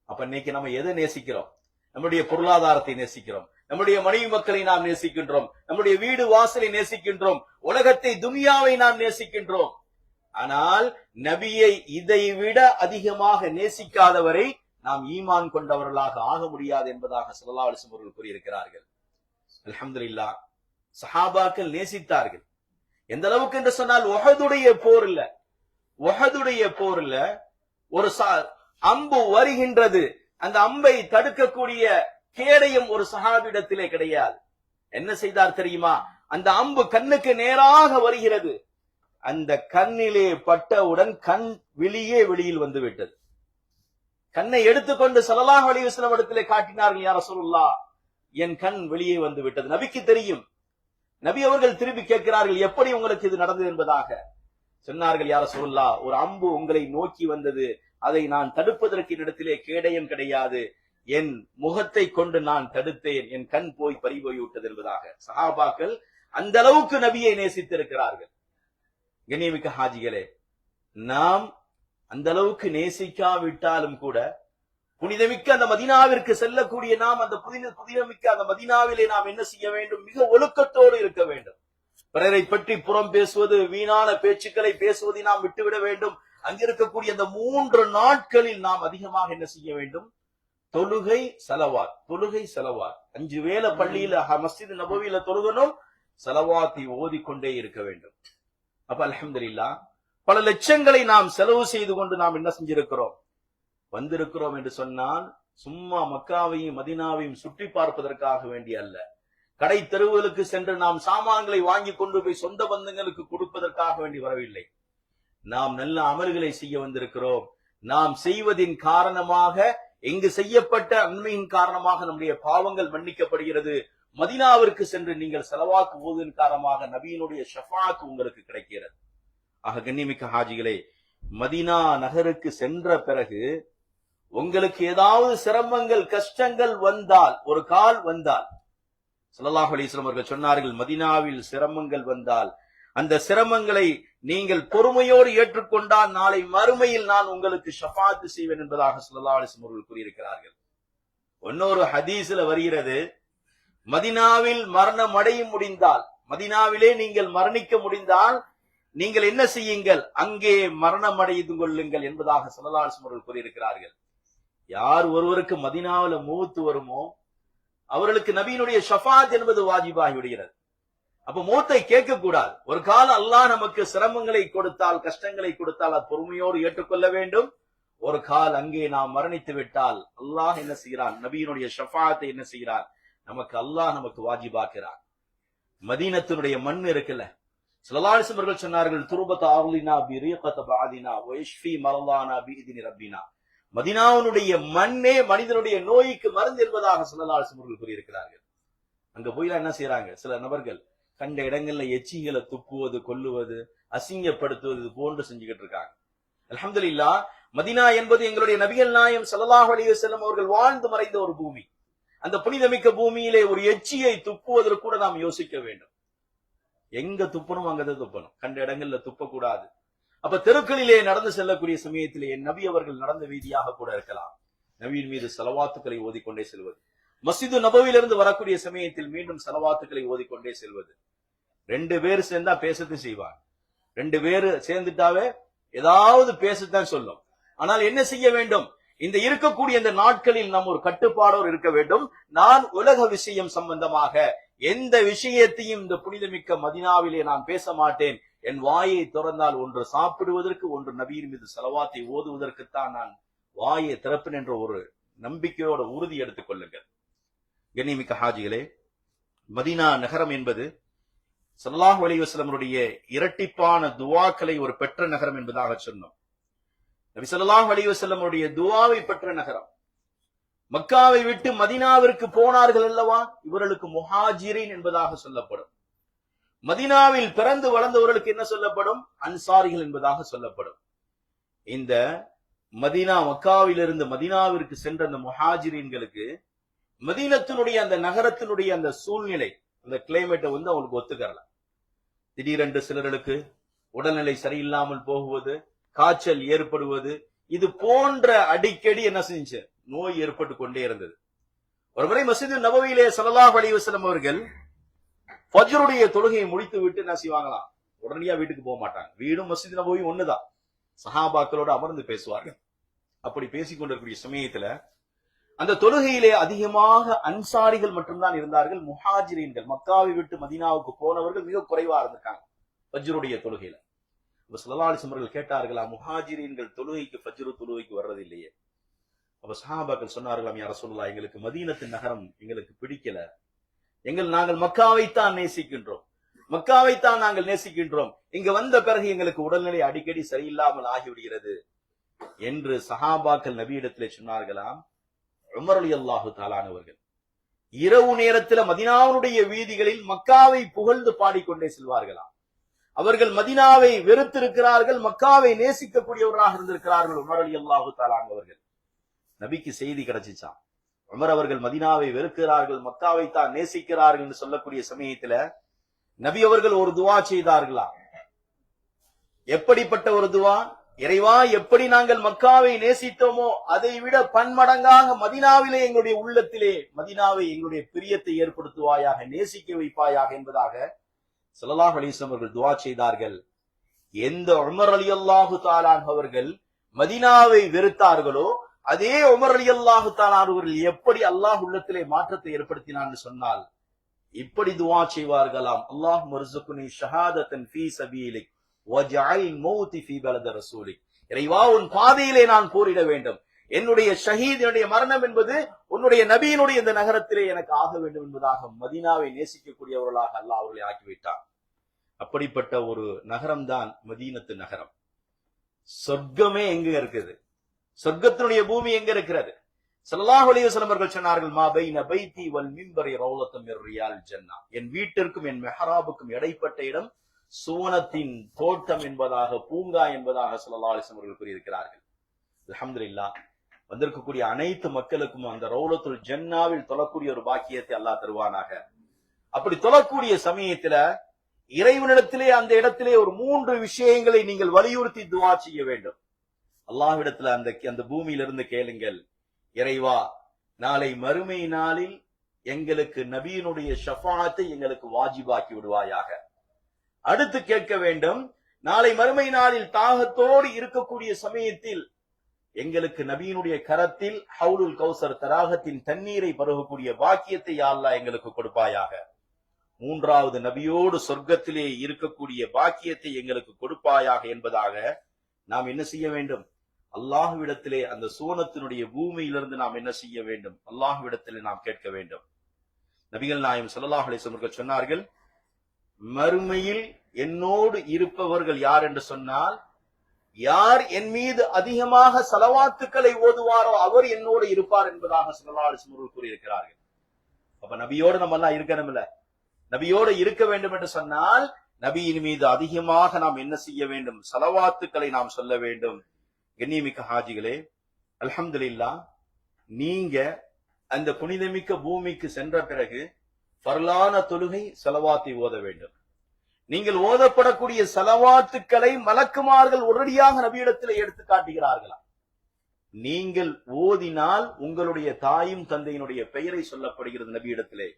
அப்ப இன்னைக்கு நம்ம எதை நேசிக்கிறோம்? நம்முடைய பொருளாதாரத்தை நேசிக்கிறோம், நம்முடைய மனைவி மக்களை நாம் நேசிக்கின்றோம், நம்முடைய வீடு வாசலை நேசிக்கின்றோம், உலகத்தை துனியாவை நாம் நேசிக்கின்றோம். ஆனால் நபியை இதை விட அதிகமாக நேசிக்காதவரை நாம் ஈமான் கொண்டவர்களாக ஆக முடியாது என்பதாக ஸல்லல்லாஹு அலைஹி வஸல்லம் அவர்கள் கூறியிருக்கிறார்கள். அல்ஹம்துலில்லாஹ், சஹாபாக்கள் நேசித்தார்கள். எந்த அளவுக்கு என்று சொன்னால் உஹதுடைய போர்ல ஒரு அம்பு வருகின்றது, அந்த அம்பை தடுக்கக்கூடிய கேடயம் ஒரு சஹாபியிடத்திலே கிடையாது. என்ன செய்தார் தெரியுமா? அந்த அம்பு கண்ணுக்கு நேராக வருகிறது, அந்த கண்ணிலே பட்டவுடன் கண் வெளியில் வந்து விட்டது. கண்ணை எடுத்துக்கொண்டு ஸல்லல்லாஹு அலைஹி வஸல்லம் இடத்திலே காட்டினார்கள், யா ரசூலுல்லாஹ், என் கண் வெளியே வந்து விட்டது. நபிக்கு தெரியும். நபி அவர்கள் திருப்பி கேட்கிறார்கள், எப்படி உங்களுக்கு இது நடந்தது என்பதாக. சொன்னார்கள், யா ரசூலுல்லாஹ், ஒரு அம்பு உங்களை நோக்கி வந்தது, அதை நான் தடுப்பதற்கு இடத்திலே கேடயம் கிடையாது, என் முகத்தை கொண்டு நான் தடுத்தேன், என் கண் போய் பறிபோய் விட்டது என்பதாக. சஹாபாக்கள் அந்த அளவுக்கு நபியை நேசித்திருக்கிறார்கள். கண்ணியமிக்க ஹாஜிகளே, நாம் அந்த அளவுக்கு நேசிக்காவிட்டாலும் கூட புனிதமிக்க அந்த மதீனாவிற்கு செல்லக்கூடிய நாம் அந்த புனிதமிக்க அந்த மதீனாவிலே நாம் என்ன செய்ய வேண்டும்? மிக ஒழுக்கத்தோடு இருக்க வேண்டும். பிறரை பற்றி புறம் பேசுவது, வீணான பேச்சுக்களை பேசுவதை நாம் விட்டுவிட வேண்டும். அங்கிருக்கக்கூடிய அந்த 3 நாட்களில் நாம் அதிகமாக என்ன செய்ய வேண்டும்? தொழுகை செலவாத். 5 வேளை பள்ளியில மஸ்ஜித் நபவியில தொழுகணும், செலவாத்தை ஓதிக்கொண்டே இருக்க வேண்டும். அப்ப அல்ஹம்துலில்லாஹ், பல லட்சங்களை நாம் செலவு செய்து கொண்டு நாம் என்ன செஞ்சிருக்கிறோம்? வந்திருக்கிறோம் என்று சொன்னால் சும்மா மக்காவையும் மதீனாவையும் சுற்றி பார்ப்பதற்காக வேண்டி அல்ல. கடை தெருவுகளுக்கு சென்று நாம் சாமான்களை வாங்கி கொண்டு போய் சொந்த பந்தங்களுக்கு கொடுப்பதற்காக வேண்டி வரவில்லை. நாம் நல்ல அமல்களை செய்ய வந்திருக்கிறோம். நாம் செய்வதின் காரணமாக, எங்கு செய்யப்பட்ட நன்மையின் காரணமாக நம்முடைய பாவங்கள் மன்னிக்கப்படுகிறது. மதீனாவிற்கு சென்று நீங்கள் செலவாக்கு ஓதுவதன் காரணமாக நபியினுடைய ஷஃபாத் உங்களுக்கு கிடைக்கிறது. ஆக கண்ணியமிக்க ஹாஜிகளே, மதீனா நகருக்கு சென்ற பிறகு உங்களுக்கு ஏதாவது சிரமங்கள், கஷ்டங்கள் வந்தால், ஒரு கால் வந்தால், ஸல்லல்லாஹு அலைஹி வஸல்லம் அவர்கள் சொன்னார்கள், மதீனாவில் சிரமங்கள் வந்தால் அந்த சிரமங்களை நீங்கள் பொறுமையோடு ஏற்றுக்கொண்டால் நாளை மறுமையில் நான் உங்களுக்கு ஷஃபாத் செய்வேன் என்பதாக ஸல்லல்லாஹு அலைஹி வஸல்லம் அவர்கள் கூறியிருக்கிறார்கள். இன்னொரு ஹதீஸ்ல வருகிறது, மதீனாவில் மரணம் அடைய முடிந்தால், மதீனாவிலே நீங்கள் மரணிக்க முடிந்தால் நீங்கள் என்ன செய்யுங்கள்? அங்கே மரணம் அடைந்து கொள்ளுங்கள் என்பதாக ஸல்லல்லாஹு அலைஹி வஸல்லம் அவர்கள் கூறியிருக்கிறார்கள். யார் ஒருவருக்கு மதீனாவில மௌத் வருமோ அவர்களுக்கு நபியினுடைய ஷஃபாத் என்பது வாஜிபாகி விடுகிறது. அப்ப மௌத்தை கேட்க கூடாது. ஒரு காலம் அல்லாஹ் நமக்கு சிரமங்களை கொடுத்தால், கஷ்டங்களை கொடுத்தால் அது பொறுமையோடு ஏற்றுக்கொள்ள வேண்டும். ஒரு கால் அங்கே நாம் மரணித்து விட்டால் அல்லாஹ் என்ன செய்கிறான்? நபியினுடைய ஷஃபாத்தை என்ன செய்கிறான்? அல்லாஹ் நமக்கு வாஜிபாக்கிறான். மதீனத்தினுடைய மண் இருக்குல்ல, ஸல்லல்லாஹு அலைஹி வஸல்லம் அவர்கள் சொன்னார்கள், துர்பத் அர்லினா பிரீகத் பாதினா வ யஷ்ஃபி மரலானா பிஇذن ரப்பினா. மதீனாவுடைய மண்ணே மனிதனுடைய நோய்க்கு மருந்து என்பதாக ஸல்லல்லாஹு அலைஹி வஸல்லம் அவர்கள் கூறியிருக்கிறார்கள். அங்க போய் என்ன செய்யறாங்க? சில நபர்கள் கண்ட இடங்கள்ல எச்சிகளை துப்புவது, கொல்லுவது, அசிங்கப்படுத்துவது போன்று செஞ்சுக்கிட்டு இருக்காங்க. அல்ஹம்துலில்லாஹ், மதீனா என்பது எங்களுடைய நபிகள் நாயகம் ஸல்லல்லாஹு அலைஹி வஸல்லம் அவர்கள் வாழ்ந்து மறைந்த ஒரு பூமி. அந்த புனிதமிக்க பூமியிலே ஒரு எச்சியை துப்புவதற்கு கூட நாம் யோசிக்க வேண்டும். எங்க துப்பணும் அங்கதான் துப்பணும். கண்ட இடங்கள்ல துப்பக்கூடாது. அப்ப தெருக்களிலே நடந்து செல்லக்கூடிய சமயத்திலே என் நபி அவர்கள் நடந்த வீதியாக கூட இருக்கலாம், நபியின் மீது ஸலவாத்துக்களை ஓதிக்கொண்டே செல்வது. மஸ்ஜிது நபவியிலிருந்து வரக்கூடிய சமயத்தில் மீண்டும் ஸலவாத்துக்களை ஓதிக்கொண்டே செல்வது. 2 பேர் சேர்ந்தா பேசத்தான் செய்வாங்க, 2 பேர் சேர்ந்துட்டாவே ஏதாவது பேசத்தான் சொல்லும். ஆனால் என்ன செய்ய வேண்டும்? இந்த இருக்கக்கூடிய இந்த நாட்களில் நாம் ஒரு கட்டுப்பாடோடு இருக்க வேண்டும். நான் உலக விஷயம் சம்பந்தமாக எந்த விஷயத்தையும் இந்த புனிதமிக்க மதீனாவிலே நான் பேச மாட்டேன். என் வாயை திறந்தால் ஒன்று சாப்பிடுவதற்கு, ஒன்று நபியின் மீது ஸலவாத்தை ஓதுவதற்குத்தான் நான் வாயை திறப்பேன் என்ற ஒரு நம்பிக்கையோட உறுதி எடுத்துக் கொள்ளுங்கள். கண்ணியமிக்க ஹாஜிகளே, மதீனா நகரம் என்பது ஸல்லல்லாஹு அலைஹி வஸல்லமுடைய இரட்டிப்பான துஆக்களை ஒரு பெற்ற நகரம் என்பதாக சொன்னோம். நபி ஸல்லல்லாஹு அலைஹி வஸல்லமுடைய துஆவை பெற்ற நகரம். மக்காவை விட்டு மதீனாவிற்கு போனார்கள் அல்லவா, இவர்களுக்கு முஹாஜிரின் என்பதாக சொல்லப்படும். மதீனாவில் பிறந்து வளர்ந்தவர்களுக்கு என்ன சொல்லப்படும்? அன்சாரிகள் என்பதாக சொல்லப்படும். இந்த மதீனா, மக்காவிலிருந்து மதீனாவிற்கு சென்ற அந்த முஹாஜிரின்களுக்கு மதீனத்தினுடைய அந்த நகரத்தினுடைய அந்த சூழ்நிலை, அந்த கிளைமேட்டை அவங்களுக்கு ஒத்துக்கறல. திடீரென்று சிலர்களுக்கு உடல்நிலை சரியில்லாமல் போகுவது, காய்ச்சல் ஏற்படுவது, இது போன்ற அடிக்கடி என்ன செஞ்சு நோய் ஏற்பட்டு கொண்டே இருந்தது. ஒருமுறை மஸ்ஜிது நபவியிலே ஸல்லல்லாஹு அலைஹி வஸல்லம் அவர்கள் ஃபஜ்ருடைய தொழுகையை முடித்து விட்டு என்ன செய்வாங்களாம், உடனடியா வீட்டுக்கு போக மாட்டாங்க. வீடும் மஸ்ஜிது நபவி ஒண்ணுதான். சஹாபாக்களோட அமர்ந்து பேசுவார்கள். அப்படி பேசிக் கொண்டிருக்கிற சமயத்துல அந்த தொழுகையிலே அதிகமாக அன்சாரிகள் மட்டும்தான் இருந்தார்கள். முஹாஜிரீன்கள், மக்காவை விட்டு மதீனாவுக்கு போனவர்கள் மிக குறைவா இருந்திருக்காங்க ஃபஜ்ருடைய தொழுகையில. ஸல்லல்லாஹு அலைஹி வஸல்லம் அவர்கள் கேட்டார்களா, முஹாஜிரீன்கள் தொழுகைக்கு ஃபஜ்ரு தொழுகைக்கு வர்றது இல்லையே? அப்ப சஹாபாக்கள் சொன்னார்களாம், யா ரசூலுல்லாஹ், எங்களுக்கு மதீனத்தின் நகரம் எங்களுக்கு பிடிக்கல, நாங்கள் மக்காவைத்தான் நேசிக்கின்றோம், மக்காவைத்தான் நாங்கள் நேசிக்கின்றோம், இங்க வந்த பிறகு எங்களுக்கு உடல்நிலை அடிக்கடி சரியில்லாமல் ஆகிவிடுகிறது என்று சஹாபாக்கள் நபியிடத்திலே சொன்னார்களாம். உமர் ரலியல்லாஹு தஆலா அவர்கள் இரவு நேரத்தில் மதீனாவுடைய வீதிகளில் மக்காவை புகழ்ந்து பாடிக்கொண்டே செல்வார்களாம். அவர்கள் மதீனாவை வெறுத்திருக்கிறார்கள், மக்காவை நேசிக்கக்கூடியவர்களாக இருந்திருக்கிறார்கள். உமர் ரலியல்லாஹு தஆலா அவர்கள் நபிக்கு செய்தி கிடைச்சிச்சாம், உமர் அவர்கள் மதீனாவை வெறுக்கிறார்கள், மக்காவை தான் நேசிக்கிறார்கள் என்று சொல்லக்கூடிய சமயத்துல நபி அவர்கள் ஒரு துவா செய்தார்களா. எப்படிப்பட்ட ஒரு துவா? இறைவா, எப்படி நாங்கள் மக்காவை நேசித்தோமோ அதை விட பன்மடங்காக மதீனாவிலே எங்களுடைய உள்ளத்திலே மதீனாவை எங்களுடைய பிரியத்தை ஏற்படுத்துவாயாக, நேசிக்க வைப்பாயாக என்பதாக ஸல்லல்லாஹு அலைஹி வஸல்லம் அவர்கள் துஆ செய்தார்கள். எந்த உமர் ரலியல்லாஹு தஆலா அவர்கள் மதீனாவை வெறுத்தார்களோ அதே உமர் ரலியல்லாஹு தஆலா அவர்கள் எப்படி அல்லாஹ் உள்ளத்திலே மாற்றத்தை ஏற்படுத்தினான்னு சொன்னால் இப்படி துஆ செய்வார்களாம், அல்லாஹும்ம ர்ஸுக்னி ஷஹாதத்தன் ஃபீ சபீலிக் வஜஅல் மௌதி ஃபீ பலத ரசூலிக். இறைவா, உன் பாதையிலே நான் போரிட வேண்டும், என்னுடைய ஷஹீத், என்னுடைய மரணம் என்பது உன்னுடைய நபியினுடைய இந்த நகரத்திலே எனக்கு ஆக வேண்டும் என்பதாக மதீனாவை நேசிக்கக்கூடியவர்களாக அல்லாஹ் அவர்களை ஆக்கிவிட்டார். அப்படிப்பட்ட ஒரு நகரம் தான் மதீனத்து நகரம். சொர்க்கமே எங்க இருக்குது? சொர்க்கத்தினுடைய பூமி எங்க இருக்கிறது? ஸல்லல்லாஹு அலைஹி வஸல்லம் அவர்கள் சொன்னார்கள், மா பைன பைதி வல் மிம்பரி ரௌலத்தும் மிர் ரியால் ஜன்னah. என் வீட்டிற்கும் என் மெஹராபுக்கும் இடைப்பட்ட இடம் சுவனத்தின் தோட்டம் என்பதாக, பூங்கா என்பதாக ஸல்லல்லாஹு அலைஹி வஸல்லம் அவர்கள் கூறியிருக்கிறார்கள். அல்ஹம்துலில்லாஹ், வந்திருக்கக்கூடிய அனைத்து மக்களுக்கும் அந்த ரௌலத்துல் ஜன்னாவில் தொழக்கூடிய ஒரு பாக்கியத்தை அல்லாஹ் தருவானாக. அப்படி தொழக்கூடிய சமயத்துல இறைவனிடத்திலே அந்த இடத்திலே ஒரு 3 விஷயங்களை நீங்கள் வலியுறுத்தி துஆ செய்ய வேண்டும். அல்லாஹ்விடத்துல அந்த பூமியிலிருந்து கேளுங்கள், இறைவா, நாளை மறுமை நாளில் எங்களுக்கு நபியினுடைய ஷஃபாஅத்தை எங்களுக்கு வாஜிபாக்கி விடுவாயாக. அடுத்து கேட்க வேண்டும், நாளை மறுமை நாளில் தாகத்தோடு இருக்கக்கூடிய சமயத்தில் எங்களுக்கு நபியினுடைய கரத்தில் ஹவுலுல் கௌசர், தராகத்தின் தண்ணீரை பருகக்கூடிய பாக்கியத்தை யா அல்லாஹ் எங்களுக்கு கொடுப்பாயாக. 3வது, நபியோடு சொர்க்கத்திலே இருக்கக்கூடிய பாக்கியத்தை எங்களுக்கு கொடுப்பாயாக என்பதாக நாம் என்ன செய்ய வேண்டும்? அல்லாஹ்விடத்திலே அந்த சுவனத்தினுடைய பூமியிலிருந்து நாம் என்ன செய்ய வேண்டும்? அல்லாஹ்விடத்திலே நாம் கேட்க வேண்டும். நபிகள் நாயகம் ஸல்லல்லாஹு அலைஹி வஸல்லம் சொன்னார்கள், மறுமையில் என்னோடு இருப்பவர்கள் யார் என்று சொன்னால், யார் என் மீது அதிகமாக ஸலவாத்துக்களை ஓதுவாரோ அவர் என்னோடு இருப்பார் என்பதாக ஸல்லல்லாஹு அலைஹி வஸல்லம் கூறியிருக்கிறார்கள். அப்ப நபியோடு நம்ம எல்லாம் இருக்கணும் இல்ல? நபியோடு இருக்க வேண்டும் என்று சொன்னால் நபியின் மீது அதிகமாக நாம் என்ன செய்ய வேண்டும்? ஸலவாத்துக்களை நாம் சொல்ல வேண்டும். கண்ணியமிக்க ஹாஜிகளே, அல்ஹம்துலில்லாஹ், நீங்க அந்த புனிதமிக்க பூமிக்கு சென்ற பிறகு ஃபர்லான தொழுகை ஸலவாத்தை ஓத வேண்டும். நீங்கள் ஓதப்படக்கூடிய ஸலவாத்துக்களை மலக்குமார்கள் உடனடியாக நபியிடத்தில் எடுத்து காட்டுகிறார்களா? நீங்கள் ஓதினால் உங்களுடைய தாயும் தந்தையினுடைய பெயரை சொல்லப்படுகிறது, நபியிடத்திலே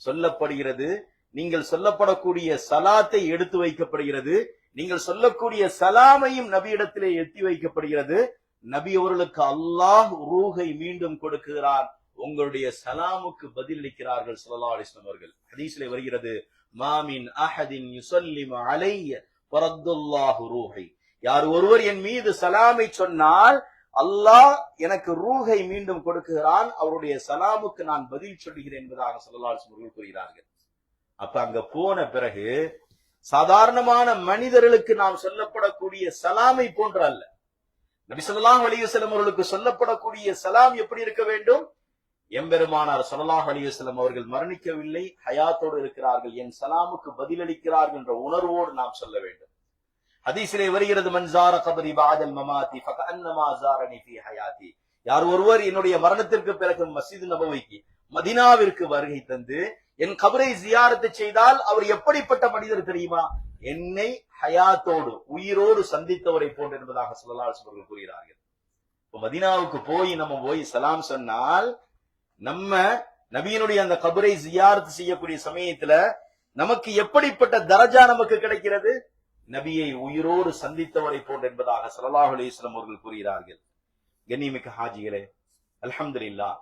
சொல்லப்படுகிறது. நீங்கள் சொல்லப்படக்கூடிய சலாத்தை எடுத்து வைக்கப்படுகிறது. நீங்கள் சொல்லக்கூடிய சலாமையும் நபியிடத்திலே எத்தி வைக்கப்படுகிறது. நபி அவர்களுக்கு அல்லாஹ் ரூஹை மீண்டும் கொடுக்கிறார். உங்களுடைய சலாமுக்கு பதிலளிக்கிறார்கள் ஸல்லல்லாஹு அலைஹி வஸல்லம் அவர்கள். ஹதீஸிலே வருகிறது, மாமின் அஹதின் யுஸல்லிமு அலைய ஃபரத்துல்லாஹு ரூஹி. யார் ஒருவர் என் மீது சலாமை சொன்னால் அல்லாஹ் எனக்கு ரூஹை மீண்டும் கொடுக்கிறான், அவருடைய சலாமுக்கு நான் பதில் சொல்கிறேன் என்பதாக ஸல்லல்லாஹு அலைஹி வஸல்லம் அவர்கள் கூறுகிறார்கள். அப்ப அங்க போன பிறகு சாதாரணமான மனிதர்களுக்கு நாம் சொல்லப்படக்கூடிய சலாமை போன்ற அல்ல. நபி ஸல்லல்லாஹு அலைஹி வஸல்லம் அவர்களுக்கு சொல்லப்படக்கூடிய சலாம் எப்படி இருக்க வேண்டும்? எம்பெருமானார் ஸல்லல்லாஹு அலைஹி வஸல்லம் அவர்கள் மரணிக்கவில்லை, ஹயாத்தோடு இருக்கிறார்கள், என் சலாமுக்கு பதிலளிக்கிறார்கள் என்ற உணர்வோடு நாம் சொல்ல வேண்டும். ஹதீஸிலே வருகிறது, மன் ஸார கப்ரி பஅதல் மமாதி ஃபகஅன்னமா ஸாரனி ஃபீ ஹயாதி. யார் ஒருவர் என்னுடைய மரணத்திற்கு பிறகு மஸ்ஜித் நபவிக்கு மதீனாவிற்கு வருகை தந்து என் கபரை ஜியாரத்து செய்தால் அவர் எப்படிப்பட்ட மனிதர் தெரியுமா? என்னை ஹயாத்தோடு உயிரோடு சந்தித்தவரை போன்று என்பதாக ஸல்லல்லாஹு அலைஹி வஸல்லம் கூறுகிறார்கள். இப்போ மதீனாவுக்கு நம்ம போய் சலாம் சொன்னால் நம்ம நபியினுடைய அந்த கபரை ஜியாரத்து செய்யக்கூடிய சமயத்துல நமக்கு எப்படிப்பட்ட தரஜா நமக்கு கிடைக்கிறது? நபியை உயிரோடு சந்தித்தவரை போன்று என்பதாக ஸல்லல்லாஹு அலைஹி வஸல்லம் அவர்கள் கூறுகிறார்கள். கண்ணியமிக்க ஹாஜிகளே, அல்ஹம்துலில்லாஹ்,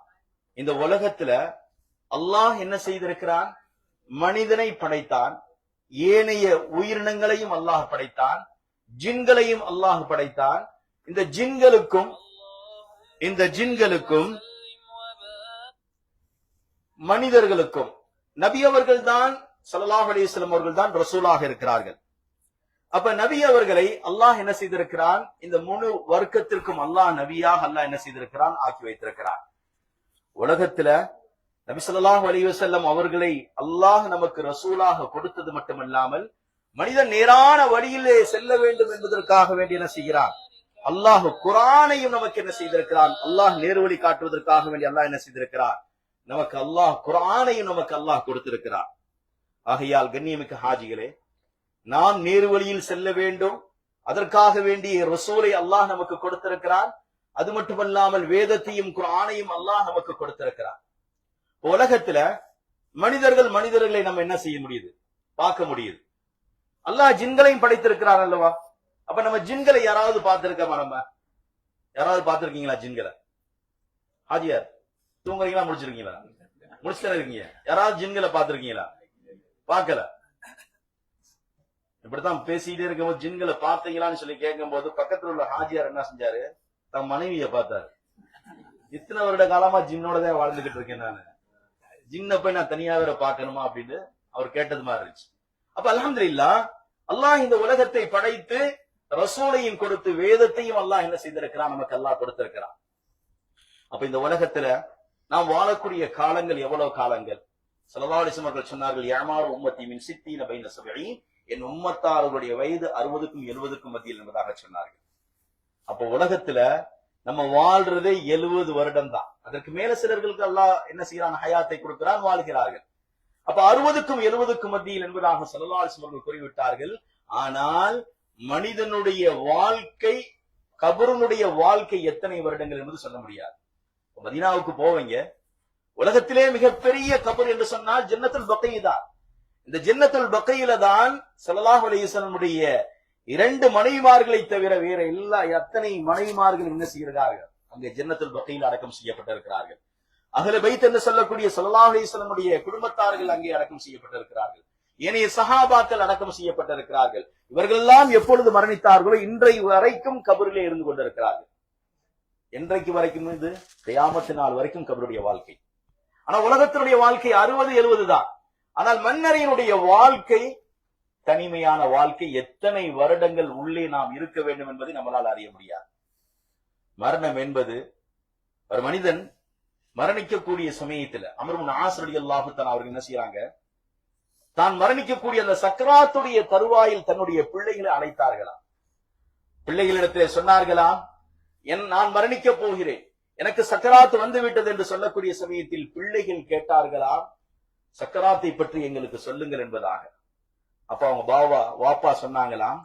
இந்த உலகத்துல அல்லாஹ் என்ன செய்திருக்கிறான்? மனிதனை படைத்தான், ஏனைய உயிரினங்களையும் அல்லாஹ் படைத்தான், ஜின்களையும் அல்லாஹ் படைத்தான். இந்த ஜின்களுக்கும் மனிதர்களுக்கும் நபி அவர்கள் தான் ஸல்லல்லாஹு அலைஹி வஸல்லம் அவர்கள் தான் ரசூலாக இருக்கிறார்கள். அப்ப நபி அவர்களை அல்லாஹ் என்ன செய்திருக்கிறான்? இந்த முழு வர்க்கத்திற்கும் அல்லாஹ் நபியாக அல்லாஹ் என்ன செய்திருக்கிறான்? ஆக்கி வைத்திருக்கிறான். உலகத்துல நபி ஸல்லல்லாஹு அலைஹி வஸல்லம் அவர்களை அல்லாஹ் நமக்கு ரசூலாக கொடுத்தது மட்டுமல்லாமல் மனிதன் நேரான வழியிலே செல்ல வேண்டும் என்பதற்காக வேண்டி என்ன செய்கிறான்? அல்லாஹ் குர்ஆனையும் நமக்கு என்ன செய்திருக்கிறான்? அல்லாஹ் நேர்வழி காட்டுவதற்காக வேண்டி அல்லாஹ் என்ன செய்திருக்கிறான்? நமக்கு அல்லாஹ் குர்ஆனையும் நமக்கு அல்லாஹ் கொடுத்திருக்கிறார். ஆகையால் கண்ணியமிக்க ஹாஜிகளே, நாம் நேர்வழியில் செல்ல வேண்டும், அதற்காக வேண்டிய ரசூலை அல்லாஹ் நமக்கு கொடுத்திருக்கிறான். அது மட்டுமல்லாமல் வேதத்தையும் குர்ஆனையும் அல்லாஹ் நமக்கு கொடுத்திருக்கிறார். உலகத்துல மனிதர்களை நம்ம என்ன செய்ய முடியுது? பார்க்க முடியுது. அல்லாஹ் ஜின்களையும் படைத்திருக்கிறார் அல்லவா? அப்ப நம்ம ஜின்களை யாராவது பார்த்திருக்கோமா? நம்ம யாராவது பார்த்திருக்கீங்களா ஜின்களை? ஹாஜியார் தூங்குறீங்களா? முடிச்சிருக்கீங்களா? முடிச்சுதானே இருக்கீங்க. யாராவது ஜின்களை பார்த்திருக்கீங்களா? பார்க்கல. இப்படித்தான் பேசிட்டே இருக்கும்போது ஜின்களை பார்த்தீங்களான்னு சொல்லி கேட்கும் போது பக்கத்துல உள்ள ஹாஜியார் என்ன செஞ்சாரு? தன் மனைவியை பார்த்தாரு. இத்தனை வருட காலமா ஜின்னோட தான் வாழ்ந்துகிட்டு இருக்கேன் நானு, ஜின்ன போய் நான் தனியா வேற பார்க்கணுமா அப்படின்னு அவர் கேட்டது மாதிரி இருந்துச்சு. அப்ப அல்ஹம்துலில்லாஹ், அல்லாஹ் இந்த உலகத்தை படைத்து ரசூலையும் கொடுத்து வேதத்தையும் அல்லாஹ் என்ன செய்திருக்கிறான்? நமக்கு அல்லாஹ் கொடுத்திருக்கிறான். அப்ப இந்த உலகத்துல நாம் வாழக்கூடிய காலங்கள் எவ்வளவு காலங்கள்? ஸல்லல்லாஹு அலைஹி வஸல்லம் அவர்கள் சொன்னார்கள், யஅமாரு உம்மத்தி மின் 60 பைன 70. என் உம்மத்தாருடைய வயது 60க்கும் 70க்கும் மத்தியில் என்பதாக சொன்னார்கள். அப்ப உலகத்துல நம்ம வாழ்றதே 70 வருடம் தான். அதற்கு மேல சிலர்களுக்கு அல்லாஹ் என்ன செய்யறான்? ஹயாத்தை கொடுக்கிறான், வாழ்கிறார்கள். அப்ப 60க்கும் 70க்கும் மத்தியில் என்பதாக ஸல்லல்லாஹு அலைஹி வஸல்லம் அவர்கள் கூறிவிட்டார்கள். ஆனால் மனிதனுடைய வாழ்க்கை, கபருனுடைய வாழ்க்கை எத்தனை வருடங்கள் என்பது சொல்ல முடியாது. மதீனாவுக்கு போவீங்க, உலகத்திலே மிகப்பெரிய கபர் என்று சொன்னால் ஜன்னத்துல் பக்கீ தான். இந்த ஜன்னத்துல் பக்கீல தான் ஸல்லல்லாஹு அலைஹி வஸல்லமுடைய 2 மனைவிமார்களை தவிர வேற அத்தனை மனைவிமார்கள் என்ன செய்கிறார்கள்? அங்கே ஜன்னத்துல் பக்கீல அடக்கம் செய்யப்பட்டிருக்கிறார்கள். அஹ்ல பைத் என்று சொல்லக்கூடிய ஸல்லல்லாஹு அலைஹி வஸல்லமுடைய குடும்பத்தார்கள் அங்கே அடக்கம் செய்யப்பட்டிருக்கிறார்கள். ஏனைய சஹாபாக்கள் அடக்கம் செய்யப்பட்டிருக்கிறார்கள். இவர்கள் எல்லாம் எப்பொழுது மரணித்தார்களோ இன்றைய வரைக்கும் கபரிலே இருந்து கொண்டிருக்கிறார்கள். என்றைக்கு வரைக்கும்? இது கியாமத் நாள் வரைக்கும் கபருடைய வாழ்க்கை. ஆனா உலகத்தினுடைய வாழ்க்கை 60, 70 தான். ஆனால் மன்னரையினுடைய வாழ்க்கை தனிமையான வாழ்க்கை. எத்தனை வருடங்கள் உள்ளே நாம் இருக்க வேண்டும் என்பதை நம்மளால் அறிய முடியாது. மரணம் என்பது ஒரு மனிதன் மரணிக்கக்கூடிய சமயத்துல அம்ர் இப்னு ஆஸ் ரலியல்லாஹு தஆலா அவர்கள் என்ன செய்யறாங்க? தான் மரணிக்கக்கூடிய அந்த சக்கராத்துடைய தருவாயில் தன்னுடைய பிள்ளைகளை அழைத்தார்களாம். பிள்ளைகளிடத்திலே சொன்னார்களாம், நான் மரணிக்க போகிறேன், எனக்கு சக்கராத்து வந்து விட்டது என்று சொல்லக்கூடிய சமயத்தில் பிள்ளைகள் கேட்டார்களாம், சக்கராத்தை பற்றி எங்களுக்கு சொல்லுங்கள் என்பதாக. அப்ப அவங்க வாப்பா சொன்னாங்களாம்,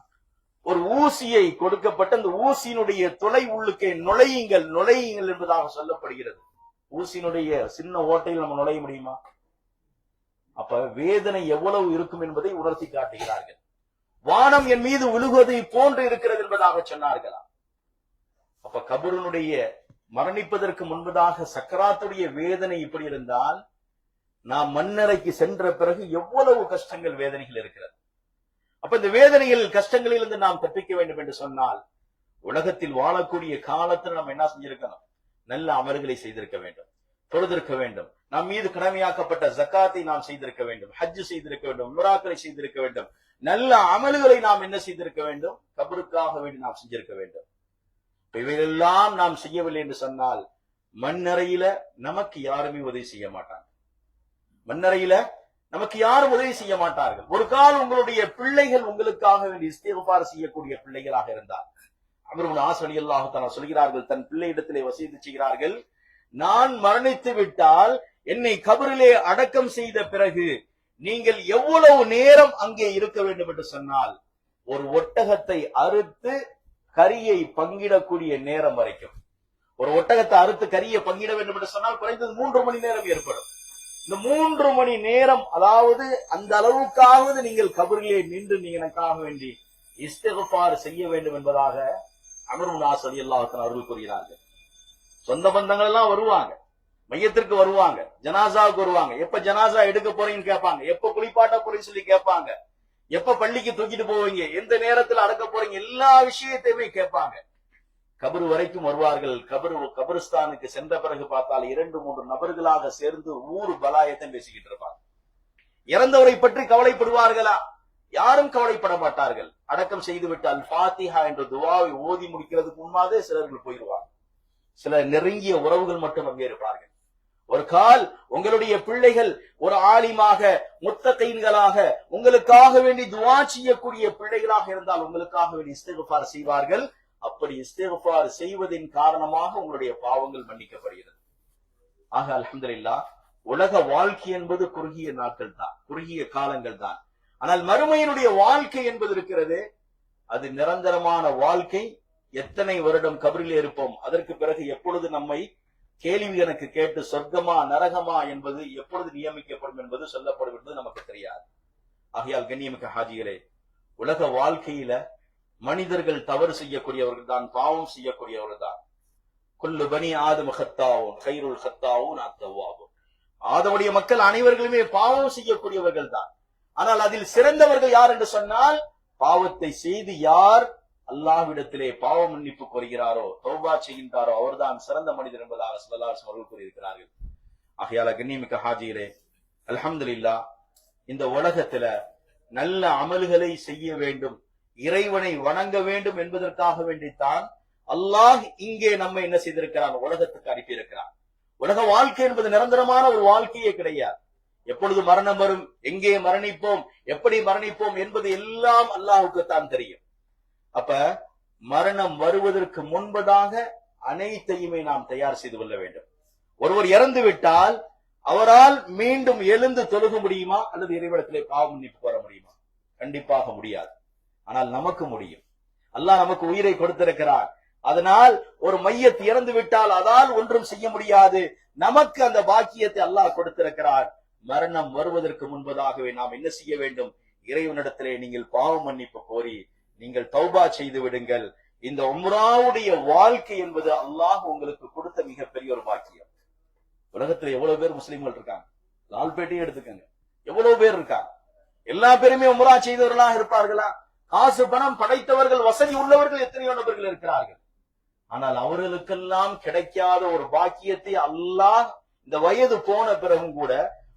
ஒரு ஊசியை கொடுக்கப்பட்ட அந்த ஊசியினுடைய துளை உள்ளுக்கே நுழையுங்கள் என்பதாக சொல்லப்படுகிறது. ஊசியினுடைய சின்ன ஓட்டையில் நம்ம நுழைய முடியுமா? அப்ப வேதனை எவ்வளவு இருக்கும் என்பதை உணர்த்தி காட்டுகிறார்கள். வானம் என் மீது விழுகுவதை போன்று இருக்கிறது என்பதாக சொன்னார்களா? அப்ப கபருனுடைய மரணிப்பதற்கு முன்பதாக சக்கராத்துடைய வேதனை இப்படி இருந்தால், நாம் மண்ணறைக்கு சென்ற பிறகு எவ்வளவு கஷ்டங்கள் வேதனைகள் இருக்கிறது. அப்ப இந்த வேதனைகள் கஷ்டங்களில் இருந்து நாம் தப்பிக்க வேண்டும் என்று சொன்னால், உலகத்தில் வாழக்கூடிய காலத்தில் நம்ம என்ன செஞ்சிருக்கணும்? நல்ல அமல்களை செய்திருக்க வேண்டும், தொழுதிருக்க வேண்டும், நம் மீது கடமையாக்கப்பட்ட ஜக்காத்தை நாம் செய்திருக்க வேண்டும், ஹஜ் செய்திருக்க வேண்டும், உம்ராக்களை செய்திருக்க வேண்டும், நல்ல அமல்களை நாம் என்ன செய்திருக்க வேண்டும்? கபருக்காக வேண்டி நாம் செஞ்சிருக்க வேண்டும். இவையெல்லாம் நாம் செய்யவில்லை என்று சொன்னால், மண்ணறையில நமக்கு யாருமே உதவி செய்ய மாட்டாங்க. மண்ணறையில நமக்கு யாரும் உதவி செய்ய மாட்டார்கள். ஒரு கால் உங்களுடைய பிள்ளைகள் உங்களுக்காக வேண்டி இஸ்திக்ஃபார் செய்யக்கூடிய பிள்ளைகளாக இருந்தால், அமர் இப்னு ஆஸ் ரலியல்லாஹு தஆலா சொல்கிறார்கள், தன் பிள்ளையிடத்திலே வசியத்து செய்கிறார்கள், நான் மரணித்து விட்டால் என்னை கபரிலே அடக்கம் செய்த பிறகு நீங்கள் எவ்வளவு நேரம் அங்கே இருக்க வேண்டும் என்று சொன்னால், ஒரு ஒட்டகத்தை அறுத்து கரியை பங்கிடக்கூடிய நேரம் வரைக்கும். ஒரு ஒட்டகத்தை அறுத்து கரியை பங்கிட வேண்டும் என்று சொன்னால் குறைந்தது 3 மணி நேரம் ஏற்படும். இந்த 3 மணி நேரம், அதாவது அந்த அளவுக்காவது நீங்கள் கபரிலே நின்று நீங்க எனக்காக வேண்டி இஸ்திக்ஃபார் செய்ய வேண்டும் என்பதாக அமர் இப்னு ஆஸ் ரலியல்லாஹு தஆலா அவர்கள் கூறுகிறார்கள். சொந்த பந்தங்கள் எல்லாம் வருவாங்க, மையத்திற்கு வருவாங்க, ஜனாசாவுக்கு வருவாங்க. எப்ப ஜனாசா எடுக்க போறீங்கன்னு கேட்பாங்க, எப்ப குளிப்பாட்ட போறீங்கன்னு சொல்லி கேட்பாங்க, எப்ப பள்ளிக்கு தூக்கிட்டு போவீங்க, எந்த நேரத்தில் அடக்க போறீங்க, எல்லா விஷயத்தையுமே கேட்பாங்க. கபரு வரைக்கும் வருவார்கள். கபருஸ்தானுக்கு சென்ற பிறகு பார்த்தால் 2-3 நபர்களாக சேர்ந்து ஊர் பலாயத்தை பேசிக்கிட்டு இருப்பாங்க. இறந்தவரை பற்றி கவலைப்படுவார்களா? யாரும் கவலைப்பட மாட்டார்கள். அடக்கம் செய்து விட்டால் ஃபாத்திஹா என்ற துவாவை ஓதி முடிக்கிறதுக்கு முன்பாதே சிலர்கள் போயிடுவாங்க. சில நெருங்கிய உறவுகள் மட்டும் அங்கே இருப்பார்கள். ஒரு கால் உங்களுடைய பிள்ளைகள் ஒரு ஆலிமாக, முத்தகீன்களாக, உங்களுக்காக வேண்டி துஆ செய்யக்கூடிய பிள்ளைகளாக இருந்தால் உங்களுக்காக வேண்டி இஸ்திக்ஃபார் செய்வார்கள். அப்படி இஸ்திக்ஃபார் செய்வதின் காரணமாக உங்களுடைய பாவங்கள் மன்னிக்கப்படுகிறது. ஆக அல்ஹம்துலில்லாஹ், உலக வாழ்க்கை என்பது குறுகிய நாட்கள் தான், குறுகிய காலங்கள் தான். ஆனால் மறுமையினுடைய வாழ்க்கை என்பது இருக்கிறது, அது நிரந்தரமான வாழ்க்கை. எத்தனை வருடம் கபரிலே இருப்போம், அதற்கு பிறகு எப்பொழுது நம்மை கேள்வி கணக்கு கேட்டு சொர்க்கமா நரகமா என்பது எப்பொழுது நியமிக்கப்படும் என்பது சொல்லப்படும் என்பது நமக்கு தெரியாது. ஆகையால் கண்ணியமிக்க ஹாஜிகளே, உலக வாழ்க்கையில மனிதர்கள் தவறு செய்யக்கூடியவர்கள் தான், பாவம் செய்யக்கூடியவர்கள் தான். குல்லு பனி ஆதம் ஹத்தாவும் கைருல் ஹத்தாவும் அத்தவ்வாவும். ஆதமுடைய மக்கள் அனைவர்களுமே பாவம் செய்யக்கூடியவர்கள் தான். ஆனால் அதில் சிறந்தவர்கள் யார் என்று சொன்னால், பாவத்தை செய்து யார் அல்லாஹ்விடத்திலே பாவ மன்னிப்பு கோருகிறாரோ, தௌபா செய்கின்றாரோ, அவர்தான் சிறந்த மனிதர் என்பதாக ஸல்லல்லாஹு அலைஹி வஸல்லம் அவர்கள் கூறியிருக்கிறார்கள். ஆகையால கண்ணியமிக்க ஹாஜிகளே, அல்ஹம்துலில்லாஹ், இந்த உலகத்துல நல்ல அமல்களை செய்ய வேண்டும், இறைவனை வணங்க வேண்டும் என்பதற்காக வேண்டித்தான் அல்லாஹ் இங்கே நம்மை என்ன செய்திருக்கிறான்? உலகத்துக்கு அனுப்பியிருக்கிறான். உலக வாழ்க்கை என்பது நிரந்தரமான ஒரு வாழ்க்கையே கிடையாது. எப்பொழுது மரணம் வரும், எங்கே மரணிப்போம், எப்படி மரணிப்போம் என்பது எல்லாம் அல்லாஹ்வுக்கு தான் தெரியும். அப்ப மரணம் வருவதற்கு முன்பதாக அனைத்தையுமே நாம் தயார் செய்து கொள்ள வேண்டும். ஒருவர் இறந்து விட்டால் அவரால் மீண்டும் எழுந்து தொழுக முடியுமா? அல்லது இறைவனிடத்திலே பாவ மன்னிப்பு கோர முடியுமா? கண்டிப்பாக முடியாது. ஆனால் நமக்கு முடியும். அல்லாஹ் நமக்கு உயிரை கொடுத்திருக்கிறார். அதனால் ஒரு மையத் இறந்து விட்டால் அதால் ஒன்றும் செய்ய முடியாது. நமக்கு அந்த பாக்கியத்தை அல்லாஹ் கொடுத்திருக்கிறார். மரணம் வருவதற்கு முன்பதாகவே நாம் என்ன செய்ய வேண்டும்? இறைவனிடத்திலே நீங்கள் பாவ மன்னிப்பு கோரி நீங்கள் தௌபா செய்து விடுங்கள். இந்த உம்ராவுடைய வாழ்க்கை என்பது அல்லாஹ் உங்களுக்கு கொடுத்த மிகப்பெரிய ஒரு பாக்கியம். உலகத்துல எவ்வளவு பேர் முஸ்லிம்கள் இருக்காங்க, லால்பேட்டையே எடுத்துக்கங்க, எவ்வளவு பேர் இருக்காங்க. எல்லா பேருமே உம்ரா செய்தவர்களாக இருப்பார்களா? காசு பணம் படைத்தவர்கள், வசதி உள்ளவர்கள் எத்தனையோ நபர்கள் இருக்கிறார்கள். ஆனால் அவர்களுக்கெல்லாம் கிடைக்காத ஒரு பாக்கியத்தை அல்லாஹ் இந்த வயது போன பிறகும் கூட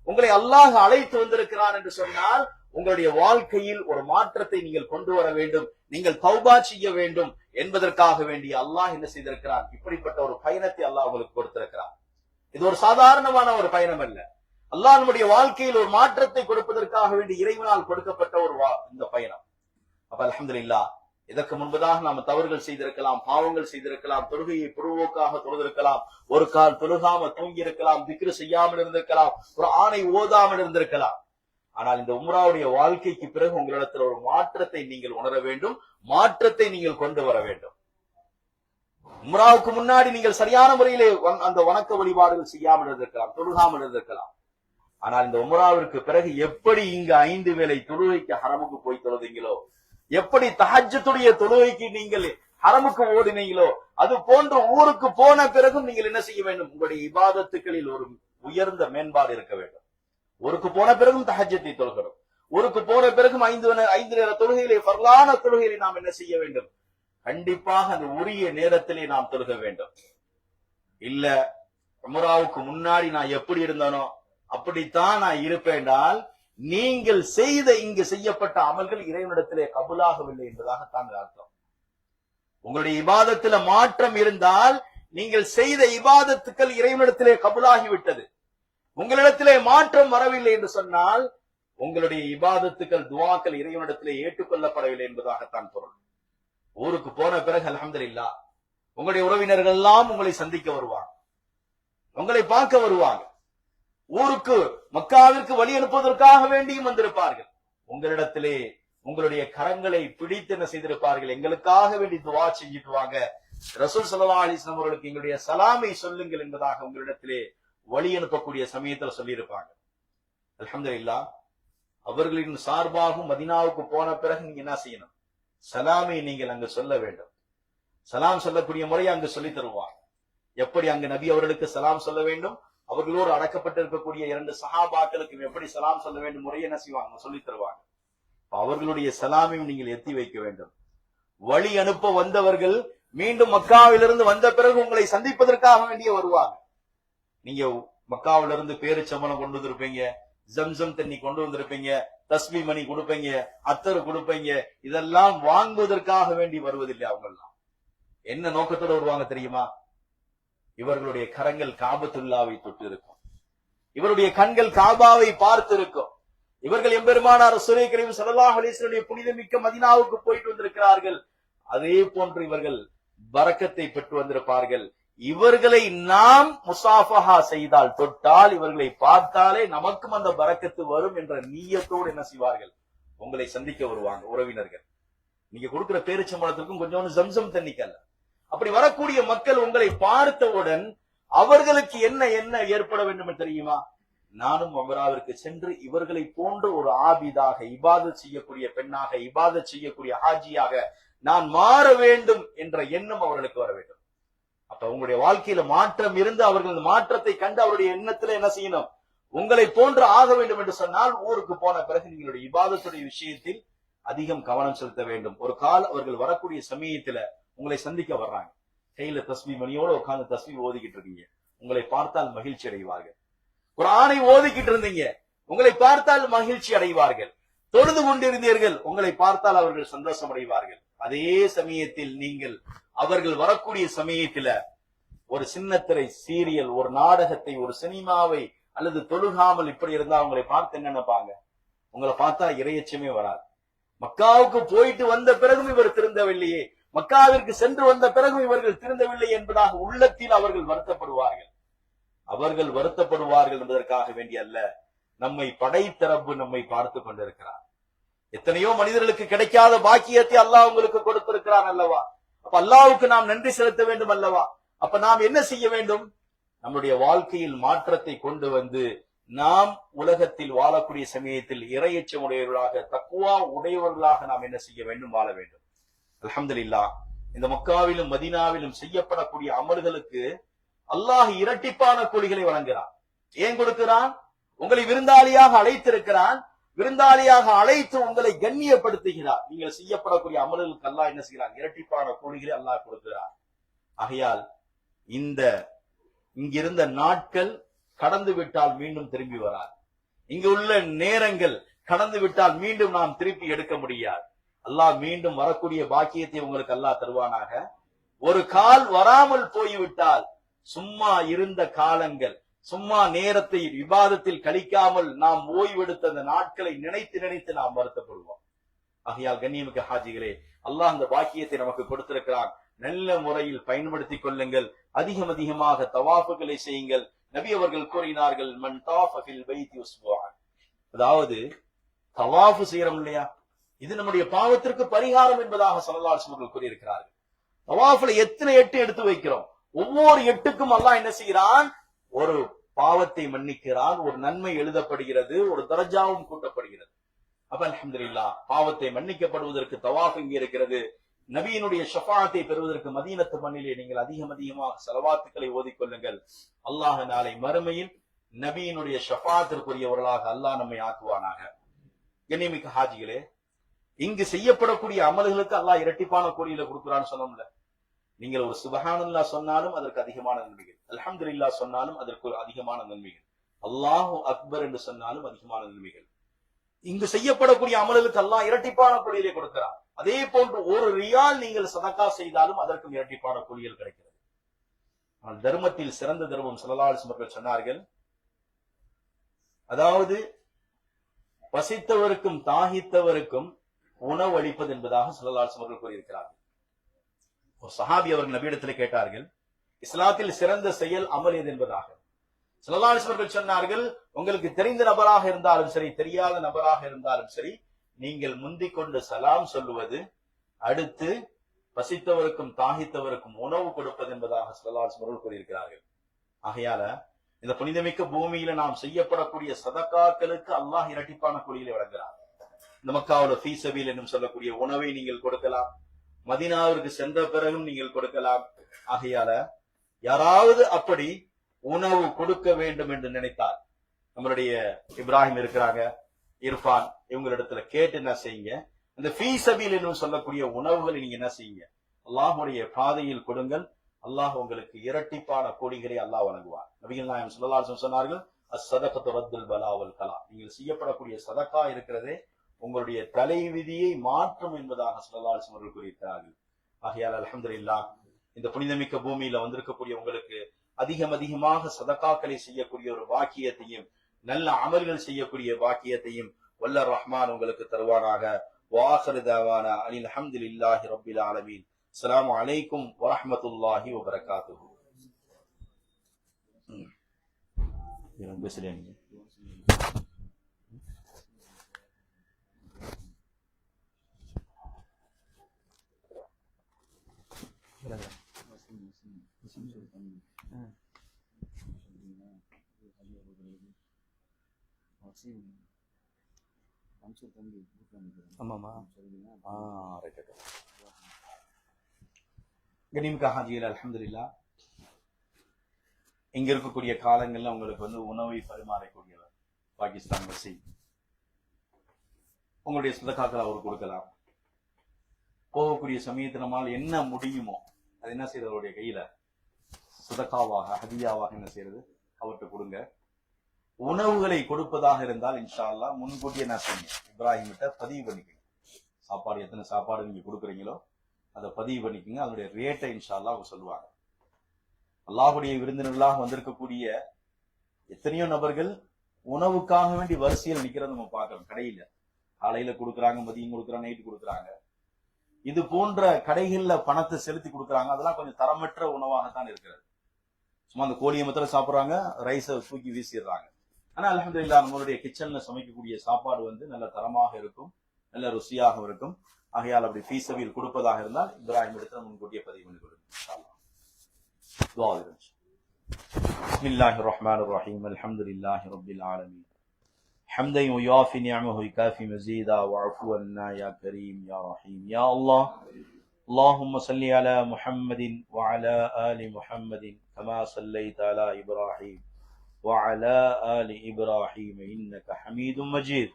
உங்களை அல்லாஹ் அழைத்து வந்திருக்கிறான் என்று சொன்னால், உங்களுடைய வாழ்க்கையில் ஒரு மாற்றத்தை நீங்கள் கொண்டு வர வேண்டும், நீங்கள் தௌபா செய்ய வேண்டும் என்பதற்காக வேண்டிய அல்லாஹ் என்ன செய்திருக்கிறான்? இப்படிப்பட்ட ஒரு பயணத்தை அல்லாஹ் உங்களுக்கு கொடுத்திருக்கிறான். இது ஒரு சாதாரணமான ஒரு பயணம் அல்ல. அல்லாஹ் நம்முடைய வாழ்க்கையில் ஒரு மாற்றத்தை கொடுப்பதற்காக வேண்டிய இறைவனால் கொடுக்கப்பட்ட ஒரு இந்த பயணம். அப்ப அல்ஹம்துலில்லாஹ், இதற்கு முன்பதாக நாம் தவறுகள் செய்திருக்கலாம், பாவங்கள் செய்திருக்கலாம், தொழுகையை பொழுவோக்காக தொழுதிருக்கலாம், ஒரு கால் தொழுகாம தூங்கி இருக்கலாம், திக்ரு செய்யாமல் இருந்திருக்கலாம், ஒரு ஆணை ஓதாமல் இருந்திருக்கலாம். ஆனால் இந்த உம்ராவுடைய வாழ்க்கைக்கு பிறகு உங்களிடத்தில் ஒரு மாற்றத்தை நீங்கள் உணர வேண்டும், மாற்றத்தை நீங்கள் கொண்டு வர வேண்டும். உம்ராவுக்கு முன்னாடி நீங்கள் சரியான முறையிலே அந்த வணக்க வழிபாடுகள் செய்யாமல் இருந்திருக்கலாம், தொழுகாமல் இருந்திருக்கலாம். ஆனால் இந்த உம்ராவிற்கு பிறகு எப்படி இங்கு 5 வேளை தொழுகைக்கு ஹரமுக்கு போய் தொழுதீங்களோ, எப்படி தஹஜ்ஜுடைய தொழுகைக்கு நீங்கள் ஹரமுக்கு ஓடினீங்களோ, அது போன்ற ஊருக்கு போன பிறகும் நீங்கள் என்ன செய்ய வேண்டும்? உங்களுடைய இபாதத்துக்களில் ஒரு உயர்ந்த மேம்பாடு இருக்க வேண்டும். ஊருக்கு போன பிறகும் தஹஜ்ஜத்தை தொழுகிறோம், ஊருக்கு போன பிறகும் 5 நேர தொழுகையிலே ஃபர்லான தொழுகையிலே நாம் என்ன செய்ய வேண்டும்? கண்டிப்பாக அந்த உரிய நேரத்திலே நாம் தொழுக வேண்டும். இல்ல உம்ராவுக்கு முன்னாடி நான் எப்படி இருந்தனோ அப்படித்தான் நான் இருப்பேன்டால் நீங்கள் செய்த இங்கு செய்யப்பட்ட அமல்கள் இறைவனிடத்திலே கபூலாகவில்லை என்பதாகத்தான் அர்த்தம். உங்களுடைய இபாதத்தில மாற்றம் இருந்தால் நீங்கள் செய்த இபாதத்துக்கள் இறைவனிடத்திலே கபூலாகிவிட்டது. உங்களிடத்திலே மாற்றம் வரவில்லை என்று சொன்னால் உங்களுடைய இபாதத்துக்கள் துஆக்கள் இறைவனிடத்திலே ஏற்றுக்கொள்ளப்படவில்லை என்பதாகத்தான் பொருள். ஊருக்கு போன பிறகு அல்ஹம்துலில்லாஹ் உங்களுடைய உறவினர்கள் எல்லாம் உங்களை சந்திக்க வருவாங்க, உங்களை பார்க்க வருவாங்க. ஊருக்கு மக்காவிற்கு வழி அனுப்புவதற்காக வேண்டியும் வந்திருப்பார்கள். உங்களிடத்திலே உங்களுடைய கரங்களை பிடித்து என்ன செய்திருப்பார்கள்? எங்களுக்காக வேண்டி துஆ செஞ்சுட்டு வாங்க, ரசூல் ஸல்லல்லாஹு அலைஹி வஸல்லம் அவர்களுக்கு எங்களுடைய சலாமை சொல்லுங்கள் என்பதாக உங்களிடத்திலே வழி அனுப்பக்கூடிய சமயத்தில் சொல்லியிருப்பாங்க. அல்ஹம்துலில்லாஹ் அவர்களின் சார்பாகவும் மதீனாவுக்கு போன பிறகு நீங்க என்ன செய்யணும்? சலாமை நீங்கள் அங்கு சொல்ல வேண்டும். சலாம் சொல்லக்கூடிய முறையை அங்கு சொல்லி தருவாங்க. எப்படி அங்கு நபி அவர்களுக்கு சலாம் சொல்ல வேண்டும், அவர்களோடு அடக்கப்பட்டிருக்கக்கூடிய 2 சஹாபாக்களுக்கு எப்படி சலாம் சொல்ல வேண்டும் முறையை என்ன செய்வாங்க? சொல்லி தருவாங்க. அவர்களுடைய சலாமையும் நீங்கள் எத்தி வைக்க வேண்டும். வழி அனுப்ப வந்தவர்கள் மீண்டும் மக்காவிலிருந்து வந்த பிறகு உங்களை சந்திப்பதற்காக வேண்டிய வருவாங்க. நீங்க மக்காவிலிருந்து பேரிச்சம்பளம் கொண்டு வந்திருப்பீங்க, ஜம்சம் தண்ணி கொண்டு வந்திருப்பீங்க, தஸ்பீ மணி கொடுப்பீங்க, அத்தர் கொடுப்பீங்க. இதெல்லாம் வாங்குவதற்காக வேண்டி வருவதில்லை. அவங்க எல்லாம் என்ன நோக்கத்தோடு வருவாங்க தெரியுமா? இவர்களுடைய கரங்கள் காபத்துல்லாவை தொட்டு இருக்கும், இவருடைய கண்கள் காபாவை பார்த்து இருக்கும். இவர்கள் எம்பெருமானார் ரசூலுல்லாஹி கரீம் ஸல்லல்லாஹு அலைஹி வஸல்லம் புனிதமிக்க மதீனாவுக்கு போயிட்டு வந்திருக்கிறார்கள். அதே போன்று இவர்கள் பரக்கத்தை பெற்று வந்திருப்பார்கள். இவர்களை நாம் முசாஃபஹா செய்தால், தொட்டால், இவர்களை பார்த்தாலே நமக்கும் அந்த பரக்கத்து வரும் என்ற நியத்தோடு என்ன செய்வார்கள்? உங்களை சந்திக்க வருவாங்க உறவினர்கள். நீங்க கொடுக்கிற பேரிச்சம்பழத்திற்கும் கொஞ்சம் ஜம்சம் தண்ணிக்கல்ல. அப்படி வரக்கூடிய மக்கள் உங்களை பார்த்தவுடன் அவர்களுக்கு என்ன என்ன ஏற்பட வேண்டும் தெரியுமா? நானும் உம்ராவிற்கு சென்று இவர்களை போன்ற ஒரு ஆபிதாக, இபாதத் செய்யக்கூடிய பெண்ணாக, இபாதத் செய்யக்கூடிய ஹாஜியாக நான் மாற வேண்டும் என்ற எண்ணம் அவர்களுக்கு வர வேண்டும். அப்ப உங்களுடைய வாழ்க்கையில மாற்றம் இருந்து அவர்கள் மாற்றத்தை கண்டு அவருடைய எண்ணத்துல என்ன செய்யணும்? உங்களை போன்று ஆக வேண்டும் என்று சொன்னால் ஊருக்கு போன பிறகு நீங்களுடைய இபாதத்துடைய விஷயத்தில் அதிகம் கவனம் செலுத்த வேண்டும். ஒரு கால் அவர்கள் வரக்கூடிய சமயத்துல உங்களை சந்திக்க வர்றாங்க, கையில தஸ்பீ மணியோட உட்கார்ந்து தஸ்பீ ஓதிக்கிட்டு இருக்கீங்க, உங்களை பார்த்தால் மகிழ்ச்சி அடைவார்கள். குர்ஆனை ஓதிக்கிட்டு இருந்தீங்க, உங்களை பார்த்தால் மகிழ்ச்சி அடைவார்கள். தொழுது கொண்டிருந்தீர்கள், உங்களை பார்த்தால் அவர்கள் சந்தோஷம் அடைவார்கள். அதே சமயத்தில் நீங்கள் அவர்கள் வரக்கூடிய சமயத்துல ஒரு சின்னத்திரை சீரியல், ஒரு நாடகத்தை, ஒரு சினிமாவை அல்லது தொழுகாமல் இப்படி இருந்தா அவங்களை பார்த்து என்ன நினைப்பாங்க? உங்களை பார்த்தா இறையச்சமே வராது. மக்காவுக்கு போயிட்டு வந்த பிறகும் இவர் திருந்தவில்லையே, மக்காவிற்கு சென்று வந்த பிறகும் இவர்கள் திருந்தவில்லை என்பதாக உள்ளத்தில் அவர்கள் வருத்தப்படுவார்கள். அவர்கள் வருத்தப்படுவார்கள் என்பதற்காக வேண்டிய அல்ல, நம்மை படைத்த ரப்பு நம்மை பார்த்து கொண்டிருக்கிறார். எத்தனையோ மனிதர்களுக்கு கிடைக்காத பாக்கியத்தை அல்லாஹ் உங்களுக்கு கொடுத்திருக்கிறான் அல்லவா? அப்ப அல்லாஹ்வுக்கு நாம் நன்றி செலுத்த வேண்டும் அல்லவா? அப்ப நாம் என்ன செய்ய வேண்டும்? நம்முடைய வாழ்க்கையில் மாற்றத்தை கொண்டு வந்து நாம் உலகத்தில் வாழக்கூடிய சமயத்தில் இறையச்சம் உடையவர்களாக, தக்வா உடையவர்களாக நாம் என்ன செய்ய வேண்டும்? வாழ வேண்டும். அல்ஹம்துலில்லாஹ் இந்த மக்காவிலும் மதீனாவிலும் செய்யப்படக்கூடிய அமல்களுக்கு அல்லாஹ் இரட்டிப்பான கூலிகளை வழங்குகிறான். ஏன் கொடுக்கிறான்? உங்களை விருந்தாளியாக அழைத்திருக்கிறான். விருந்தாளியாக அழைத்து உங்களை கண்ணியப்படுத்துகிறார். நீங்கள் செய்யப்படக்கூடிய அமல்களுக்கு அல்லாஹ் என்ன செய்கிறான்? இரட்டிப்பான கூலிகளை அல்லாஹ் கொடுக்கிறார். ஆகையால் இங்கிருந்த நாட்கள் கடந்து விட்டால் மீண்டும் திரும்பி வராது. இங்கு உள்ள நேரங்கள் கடந்து விட்டால் மீண்டும் நாம் திருப்பி எடுக்க முடியாது. அல்லாஹ் மீண்டும் வரக்கூடிய பாக்கியத்தை உங்களுக்கு அல்லாஹ் தருவானாக. ஒரு கால் வராமல் போய்விட்டால் சும்மா இருந்த காலங்கள், சும்மா நேரத்தை விவாதத்தில் கழிக்காமல் நாம் ஓய்வெடுத்த அந்த நாட்களை நினைத்து நினைத்து நாம் வருத்தப்படுவோம். ஆகையால் கண்ணியமிக்க ஹாஜிகளே, அல்லாஹ் அந்த பாக்கியத்தை நமக்கு கொடுத்திருக்கிறான். நல்ல முறையில் பயன்படுத்திக் கொள்ளுங்கள். அதிகமாக தவாஃபுகளை செய்யுங்கள். நபி அவர்கள் கூறினார்கள், மன் தாஃப ஃபில் பைத்தி உஸ்புஆன், அதாவது தவாஃப் செய்யறோம் இல்லையா, இது நம்முடைய பாவத்திற்கு பரிகாரம் என்பதாக ஸல்லல்லாஹு அலைஹி வஸல்லம் கூறியிருக்கிறார்கள். தவாஃப்ல எத்தனை எட்டு எடுத்து வைக்கிறோம், ஒவ்வொரு எட்டுக்கும் அல்லாஹ் என்ன செய்கிறான், ஒரு பாவத்தை மன்னிக்கிறான், ஒரு நன்மை எழுதப்படுகிறது, ஒரு தரஜாவும் கூட்டப்படுகிறது. அப்ப அல்ஹம்துலில்லாஹ், பாவத்தை மன்னிக்கப்படுவதற்கு தவாஃப் இங்கே இருக்கிறது. நபியினுடைய ஷஃபாஅத்தை பெறுவதற்கு மதீனத்து மண்ணிலே நீங்கள் அதிகமாக ஸலவாத்துக்களை ஓதிக்கொள்ளுங்கள். அல்லாஹ் நாளை மறுமையில் நபியினுடைய ஷஃபாஅத்திற்குரியவர்களாக அல்லாஹ் நம்மை ஆக்குவானாக. கண்ணியமிக்க ஹாஜிகளே, இங்கு செய்யப்படக்கூடிய அமல்களுக்கு அல்லாஹ் இரட்டிப்பான கூலியில கொடுக்கிறான்னு சொன்னோம்ல. நீங்கள் ஒரு சுப்ஹானல்லாஹ் சொன்னாலும் அதற்கு அதிகமான நன்மைகள், அல்ஹம்துலில்லாஹ் சொன்னாலும் அதற்கு ஒரு அதிகமான நன்மைகள், அல்லாஹு அக்பர் என்று சொன்னாலும் அதிகமான நன்மைகள். இங்கு செய்யப்படக்கூடிய அமல்களுக்கு அல்லாஹ் இரட்டிப்பான கூலியிலே கொடுக்கிறார். அதே போன்று ஒரு ரியால் நீங்கள் சதக்கா செய்தாலும் அதற்கும் இரட்டிப்பான கூலிகள் கிடைக்கிறது. ஆனால் தர்மத்தில் சிறந்த தர்மம் ஸல்லல்லாஹு அலைஹி வஸல்லம் சொன்னார்கள், அதாவது பசித்தவருக்கும் தாகித்தவருக்கும் உணவு அளிப்பது என்பதாக ஸல்லல்லாஹு அலைஹி வஸல்லம் கூறியிருக்கிறார்கள். ஒரு சஹாபி அவர்கள் நபியிடத்தில் கேட்டார்கள், இஸ்லாத்தில் சிறந்த செயல் அமல் எது என்பதாக. ஸல்லல்லாஹு அலைஹி வஸல்லம் சொன்னார்கள், உங்களுக்கு தெரிந்த நபராக இருந்தாலும் சரி, தெரியாத நபராக இருந்தாலும் சரி, நீங்கள் முந்திக் கொண்டு சலாம் சொல்லுவது, அடுத்து பசித்தவருக்கும் தாகித்தவருக்கும் உணவு கொடுப்பது என்பதாக ஸல்லல்லாஹு அலைஹி வஸல்லம் கூறியிருக்கிறார்கள். ஆகையால இந்த புனிதமிக்க பூமியில நாம் செய்யப்படக்கூடிய சதக்காக்களுக்கு அல்லாஹ் இரட்டிப்பான கூலியை வழங்குகிறார். இந்த மக்காவுல ஃபீ சபீல் என்று சொல்லக்கூடிய உணவை நீங்கள் கொடுக்கலாம், மதீனாவிற்கு சென்ற பிறகும் நீங்கள் கொடுக்கலாம். ஆகையால யாராவது அப்படி உணவு கொடுக்க வேண்டும் என்று நினைத்தால், நம்மளுடைய இப்ராஹிம் இருக்கிறாங்க, இர்ஃபான், இவங்களிடத்துல கேட்டு என்ன செய்யுங்க, அந்த ஃபீ சபீல் என்று சொல்லக்கூடிய உணவுகளை நீங்க என்ன செய்யுங்க, அல்லாஹ்வுடைய பாதையில் கொடுங்கள். அல்லாஹ் உங்களுக்கு இரட்டிப்பான கூலிகளை அல்லாஹ் வழங்குவார். நபிகள் நாயகம் ஸல்லல்லாஹு அலைஹி வஸல்லம் சொன்னார்கள், அஸ்ஸதகத்து ரத்துல் பலா வல் கலா, நீங்கள் செய்யப்படக்கூடிய சதக்கா இருக்கிறதே உங்களுடைய தலைவிதியை மாற்றும் என்பதாக ஸல்லல்லாஹு அலைஹி வஸல்லம் கூறியிருக்கிறார்கள். ஆகையால் அல்ஹம்துலில்லாஹ், இந்த புனிதமிக்க பூமியில வந்திருக்கக்கூடிய உங்களுக்கு அதிகமாக சதக்காக்களை செய்யக்கூடிய ஒரு பாக்கியத்தையும், நல்ல அமல்கள் செய்யக்கூடிய பாக்கியத்தையும் வல்ல ரஹ்மான் உங்களுக்கு தருவானாக. வாஹிரு தஅவானா அனில் ஹம்துலில்லாஹி ரப்பில் ஆலமீன். அஸ்ஸலாமு அலைக்கும் வரஹ்மத்துல்லாஹி வபரகாத்துஹு. கனிமிக்க ஹாஜிகள், அல்ஹம்துலில்லாஹ், இங்க இருக்கக்கூடிய காலங்கள்ல உங்களுக்கு உணவை பரிமாறக்கூடியவர் பாகிஸ்தான் வசி, உங்களுடைய சதகாக்கள் அவர் கொடுக்கலாம். போகக்கூடிய சமயத்தில் நம்மால் என்ன முடியுமோ அது என்ன செய்யறது, அவருடைய கையில சதகாவாக ஹதியாவாக என்ன செய்யறது, அவர்கிட்ட கொடுங்க. உணவுகளை கொடுப்பதாக இருந்தால் இன்ஷா அல்லாஹ் முன்கூட்டியே என்ன செய்யுங்க, இப்ராஹிம் கிட்ட பதிவு பண்ணிக்கோங்க. சாப்பாடு எத்தனை சாப்பாடு நீங்க கொடுக்குறீங்களோ அதை பதிவு பண்ணிக்கோங்க. அதனுடைய ரேட்டை இன்ஷா அல்லாஹ் அவங்க சொல்லுவாங்க. அல்லாஹ்வுடைய விருந்தினர்களாக வந்திருக்கக்கூடிய எத்தனையோ நபர்கள் உணவுக்காக வேண்டி வரிசையில் நிக்கிறத நம்ம பார்க்கிறோம். கடையில காலையில கொடுக்குறாங்க, மதியம் கொடுக்குறாங்க, நைட்டு கொடுக்குறாங்க. இது போன்ற கடைகள்ல பணத்தை செலுத்தி கொடுக்குறாங்க. அதெல்லாம் கொஞ்சம் தரமற்ற உணவாகத்தான் இருக்கிறது. சும்மா அந்த கோழியை மாத்திரம் சாப்பிடுறாங்க, ரைஸை தூக்கி வீசிடுறாங்க. ஆனா அல்ஹம்துலில்லாஹ், நம்மளுடைய கிச்சன்ல சமைக்கக்கூடிய சாப்பாடு நல்ல தரமாக இருக்கும், நல்ல ருசியாக இருக்கும். ஆகையால் அப்படி ஃபீ சபீல் கொடுப்பதாக இருந்தால் இப்ராஹிம் இடத்துல முன்கூட்டியே பதிவு பண்ணி கொடுங்க. பிஸ்மில்லாஹிர் ரஹ்மானிர் ரஹீம். அல்ஹம்துலில்லாஹி ரப்பில் ஆலமீன். حمدا يوافي نعمه يكافي مزيدا وعفو عنا يا كريم يا رحيم يا الله. اللهم صل على محمد وعلى آل محمد كما صليت على إبراهيم وعلى آل إبراهيم إنك حميد مجيد.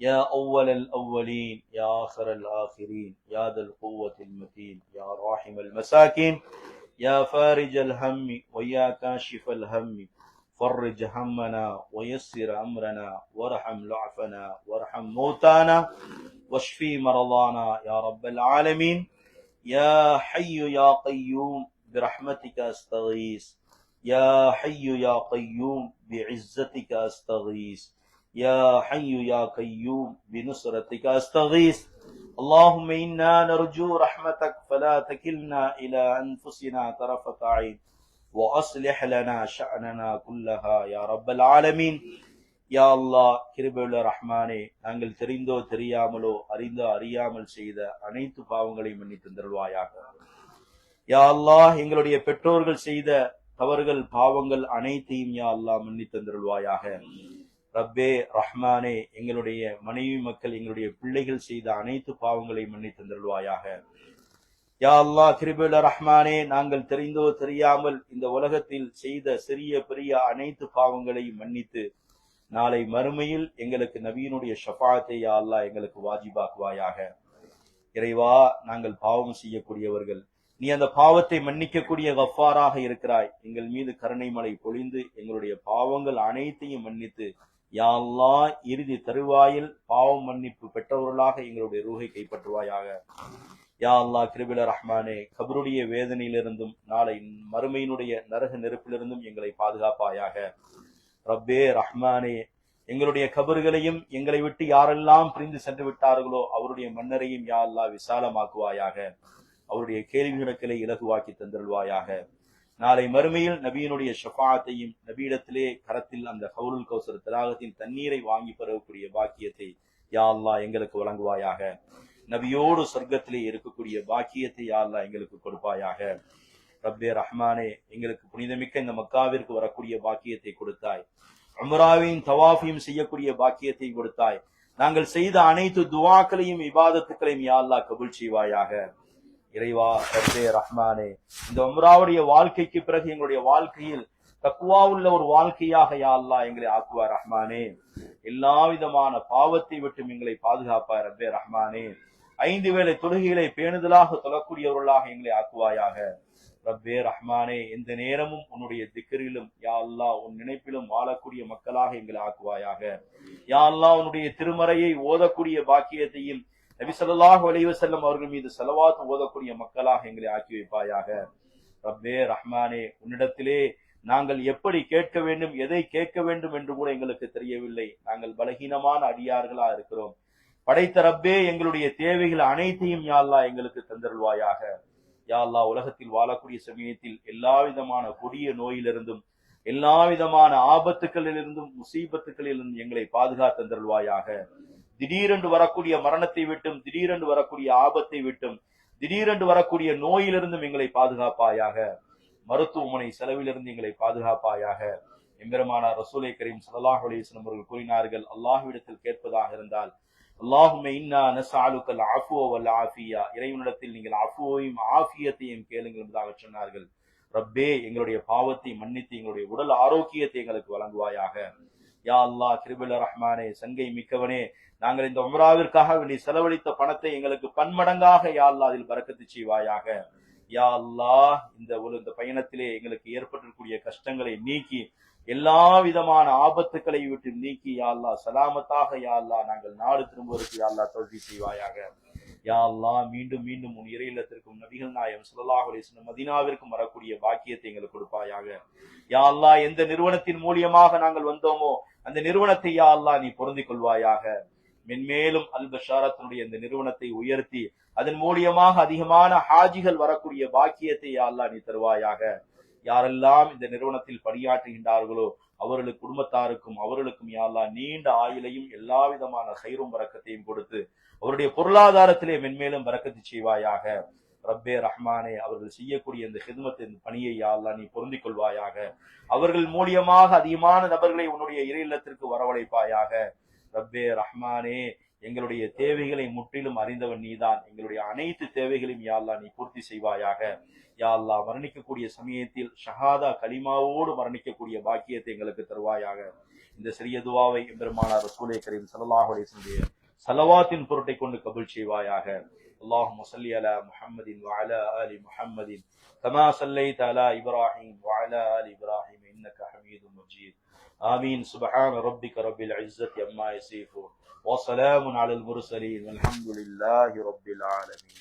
يا أول الأولين يا آخر الآخرين يا ذا القوة المتين يا راحم المساكين يا فارج الهم ويا كاشف الهم فرج همنا ويسر أمرنا وارحم ضعفنا وارحم موتانا واشفي مرضانا يا رب العالمين. يا حي يا قيوم برحمتك أستغيث. يا حي يا قيوم بعزتك أستغيث. يا حي يا قيوم بنصرتك أستغيث. اللهم إنا نرجو رحمتك فلا تكلنا إلى أنفسنا طرفة عين وأصلح لنا شأننا كلها يا رب العالمين. யா அல்லாஹ் கிருபையுள்ள ரஹ்மானே, நாங்கள் தெரிந்தோ தெரியாமலோ அறிந்தோ அறியாமல் செய்த அனைத்து பாவங்களையும் மன்னித்து தருவாயாக. யா அல்லாஹ் எங்களுடைய பெற்றோர்கள் செய்த தவறுகள் பாவங்கள் அனைத்தையும் யா அல்லாஹ் மன்னித்து தருவாயாக. ரப்பே ரஹ்மானே, எங்களுடைய மனைவி மக்கள் எங்களுடைய பிள்ளைகள் செய்த அனைத்து பாவங்களையும் மன்னித்து தருவாயாக. யா அல்லாஹ் கிருபையுள்ள ரஹ்மானே, நாங்கள் தெரிந்தோ தெரியாமல் இந்த உலகத்தில் செய்த சிறிய பெரிய அனைத்து பாவங்களையும் மன்னித்து நாளை மறுமையில் எங்களுக்கு நபியினுடைய ஷஃபாத்தை யா அல்லாஹ் எங்களுக்கு வாஜிபாக்குவாயாக. இறைவா, நாங்கள் பாவம் செய்யக்கூடியவர்கள், நீ அந்த பாவத்தை மன்னிக்கக்கூடிய கஃபாராக இருக்கிறாய். எங்கள் மீது கருணை மழை பொழிந்து எங்களுடைய பாவங்கள் அனைத்தையும் மன்னித்து யா அல்லாஹ் இறுதி தருவாயில் பாவம் மன்னிப்பு பெற்றவர்களாக எங்களுடைய ரூஹை கைப்பற்றுவாயாக. யா அல்லாஹ் கிருபையுள்ள ரஹ்மானே, கபருடைய வேதனையிலிருந்தும் நாளை மறுமையினுடைய நரக நெருப்பிலிருந்தும் எங்களை பாதுகாப்பாயாக. ரப்பே ரஹ்மானே, எங்களுடைய கபறுகளையும் எங்களை விட்டு யாரெல்லாம் பிரிந்து சென்று விட்டார்களோ அவருடைய மன்னரையும் யா அல்லாஹ் விசாலமாக்குவாயாக. அவருடைய கேள்வி கணக்களை இலகுவாக்கி தந்தருள்வாயாக. நாளை மறுமையில் நபியினுடைய ஷஃபாத்தையும் நபியிடத்திலே கரத்தில் அந்த ஹவுலுல் கௌசர் தடாகத்தின் தண்ணீரை வாங்கி பெறக்கூடிய பாக்கியத்தை யா அல்லாஹ் எங்களுக்கு வழங்குவாயாக. நபியோடு சொர்க்கத்திலே இருக்கக்கூடிய பாக்கியத்தை யா அல்லாஹ் எங்களுக்கு கொடுப்பாயாக. ரப்பே ரஹ்மானே, எங்களுக்கு புனிதமிக்க இந்த மக்காவிற்கு வரக்கூடிய பாக்கியத்தை கொடுத்தாய். உம்ராவின் தவாஃபையும் செய்யக்கூடிய பாக்கியத்தை கொடுத்தாய். நாங்கள் செய்த அனைத்து துவாக்களையும் இபாதத்துக்களையும் யா அல்லாஹ் கபூல் செய்வாயாக. இறைவா ரப்பே ரஹ்மானே, இந்த உம்ராவுடைய வாழ்க்கைக்கு பிறகு எங்களுடைய வாழ்க்கையில் தக்வா உள்ள ஒரு வாழ்க்கையாக யா அல்லாஹ் எங்களை ஆக்குவார் ரஹ்மானே. எல்லா விதமான பாவத்தை விட்டு எங்களை பாதுகாப்பார் ரப்பே ரஹ்மானே. 5 வேளை தொழுகைகளை பேணுதலாக தொழக்கூடியவர்களாக எங்களை ஆக்குவாயாக. ரப்பே ரஹ்மானே, எந்த நேரமும் உன்னுடைய திக்ரிலும் யா அல்லாஹ் உன் நினைப்பிலும் வாழக்கூடிய மக்களாக எங்களை ஆக்குவாயாக. யா அல்லாஹ் உன்னுடைய திருமறையை ஓதக்கூடிய பாக்கியத்தையும் நபி ஸல்லல்லாஹு அலைஹி வஸல்லம் அவர்கள் மீது ஸலவாத் ஓதக்கூடிய மக்களாக எங்களை ஆக்கி வைப்பாயாக. ரப்பே ரஹ்மானே, உன்னிடத்திலே நாங்கள் எப்படி கேட்க வேண்டும், எதை கேட்க வேண்டும் என்று கூட எங்களுக்கு தெரியவில்லை. நாங்கள் பலகீனமான அடியார்களா இருக்கிறோம். படைத்த ரப்பே, எங்களுடைய தேவைகள் அனைத்தையும் யா அல்லாஹ் எங்களுக்கு தந்தருள்வாயாக. யா அல்லாஹ் உலகத்தில் வாழக்கூடிய சமயத்தில் எல்லா விதமான கொடிய நோயிலிருந்தும் எல்லா விதமான ஆபத்துக்களிலிருந்தும் முசீபத்துக்களிலிருந்தும் எங்களை பாதுகாத்தருள்வாயாக. திடீரென்று வரக்கூடிய மரணத்தை விட்டும் திடீரென்று வரக்கூடிய ஆபத்தை விட்டும் திடீரென்று வரக்கூடிய நோயிலிருந்தும் எங்களை பாதுகாப்பாயாக. மருத்துவமனை செலவிலிருந்து எங்களை பாதுகாப்பாயாக. எம்பெருமானார் ரசூலை கரீம் ஸல்லல்லாஹு அலைஹி வஸல்லம் அவர்கள் கூறினார்கள், அல்லாஹ்விடத்தில் கேட்பதாக இருந்தால் அல்லாஹும்ம இன்னா நஸ்அலுக்கல் அஃப்வ வல் ஆஃபியா, இறைவனிடத்தில் நீங்கள் அஃப்வையும் ஆஃபியத்தையும் கேளுங்கள் என்பதாக சொன்னார்கள். ரப்பே, எங்களுடைய பாவத்தை மன்னித்து எங்களுடைய உடல் ஆரோக்கியத்தை எங்களுக்கு வழங்குவாயாக. யா அல்லாஹ் கிருபையுள்ள ரஹ்மானே, சங்கை மிக்கவனே, நாங்கள் இந்த உம்ராவிற்காக வேண்டி செலவழித்த பணத்தை எங்களுக்கு பன்மடங்காக யா அல்லாஹ் அதில் பரக்கத்து செய்வாயாக. யா அல்லாஹ் இந்த பயணத்திலே எங்களுக்கு ஏற்பட்டிருக்கூடிய கஷ்டங்களை நீக்கி எல்லா விதமான ஆபத்துக்களை விட்டு நீக்கி யா அல்லாஹ் சலாமத்தாக யா அல்லாஹ் நாங்கள் நாடு திரும்புவதற்கு யா அல்லாஹ் தௌஃபீக் செய்வாயாக. யா அல்லாஹ் மீண்டும் மீண்டும் உன் இறை இல்லத்திற்கும் நபிகள் நாயகம் ஸல்லல்லாஹு அலைஹி வஸல்லம் மதீனாவிற்கும் வரக்கூடிய பாக்கியத்தை எங்களுக்கு கொடுப்பாயாக. யா அல்லாஹ் எந்த நிறுவனத்தின் மூலியமாக நாங்கள் வந்தோமோ அந்த நிறுவனத்தை யா அல்லாஹ் நீ பொருந்திக் கொள்வாயாக. மென்மேலும் அல் பஷாரத்தினுடைய இந்த நிறுவனத்தை உயர்த்தி அதன் மூலியமாக அதிகமான ஹாஜிகள் வரக்கூடிய பாக்கியத்தை யா அல்லாஹ் நீ தருவாயாக. யாரெல்லாம் இந்த நிறுவனத்தில் பணியாற்றுகின்றார்களோ அவர்களுக்கு குடும்பத்தாருக்கும் அவர்களுக்கும் யா அல்லாஹ் நீண்ட ஆயுளையும் எல்லா விதமான கைரும் பரக்கத்தையும் கொடுத்து அவருடைய பொருளாதாரத்திலே மென்மேலும் பரக்கத்து செய்வாயாக. ரப்பே ரஹ்மானே, அவர்கள் செய்யக்கூடிய இந்த ஹித்மத்தின் பணியை யா அல்லாஹ் நீ பொருந்திக் கொள்வாயாக. அவர்கள் மூலியமாக அதிகமான நபர்களை உன்னுடைய இறை இல்லத்திற்கு வரவழைப்பாயாக. ரப்பே ரஹ்மானே, எங்களுடைய தேவைகளை முற்றிலும் அறிந்தவன் நீதான். எங்களுடைய அனைத்து தேவைகளையும் யா அல்லாஹ் நீ பூர்த்தி செய்வாயாக. யா அல்லாஹ் மரணிக்கக்கூடிய சமயத்தில் ஷஹாதா கலிமாவோடு மரணிக்கக்கூடிய பாக்கியத்தை எங்களுக்கு தருவாயாக. இந்த சிறிய துவாவை எம்பெருமானார் ரசூலே கரீம் ஸல்லல்லாஹு அலைஹி வஸல்லம் ஸலவாத்தின் பொருட்டை கொண்டு கபூல் செய்வாயாக. அல்லாஹும்ம ஸல்லி அலா முஹம்மதின் வ அலா ஆலி முஹம்மதின் கமா ஸல்லைத அலா இப்ராஹீம் வ அலா ஆலி இப்ராஹீம் இன்னக ஹமீதும் மஜீத். ஆமீன். சுப்ஹான ரப்பிக ரப்பில் இஸ்ஸத்தி அம்மா யஸிஃபூன் வ ஸலாமுன் அலல் முர்ஸலீன் வல்ஹம்துலில்லாஹி ரப்பில் ஆலமீன்.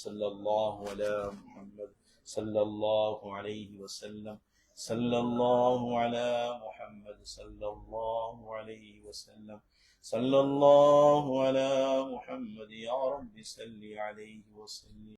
ஸல்லல்லாஹு அலா முஹம்மத் ஸல்லல்லாஹு அலைஹி வஸல்லம் ஸல்லல்லாஹு அலா முஹம்மத் ஸல்லல்லாஹு அலைஹி வஸல்லம் ஸல்லல்லாஹு அலா முஹம்மத் யா ரப்பி ஸல்லி அலைஹி வஸல்லம்.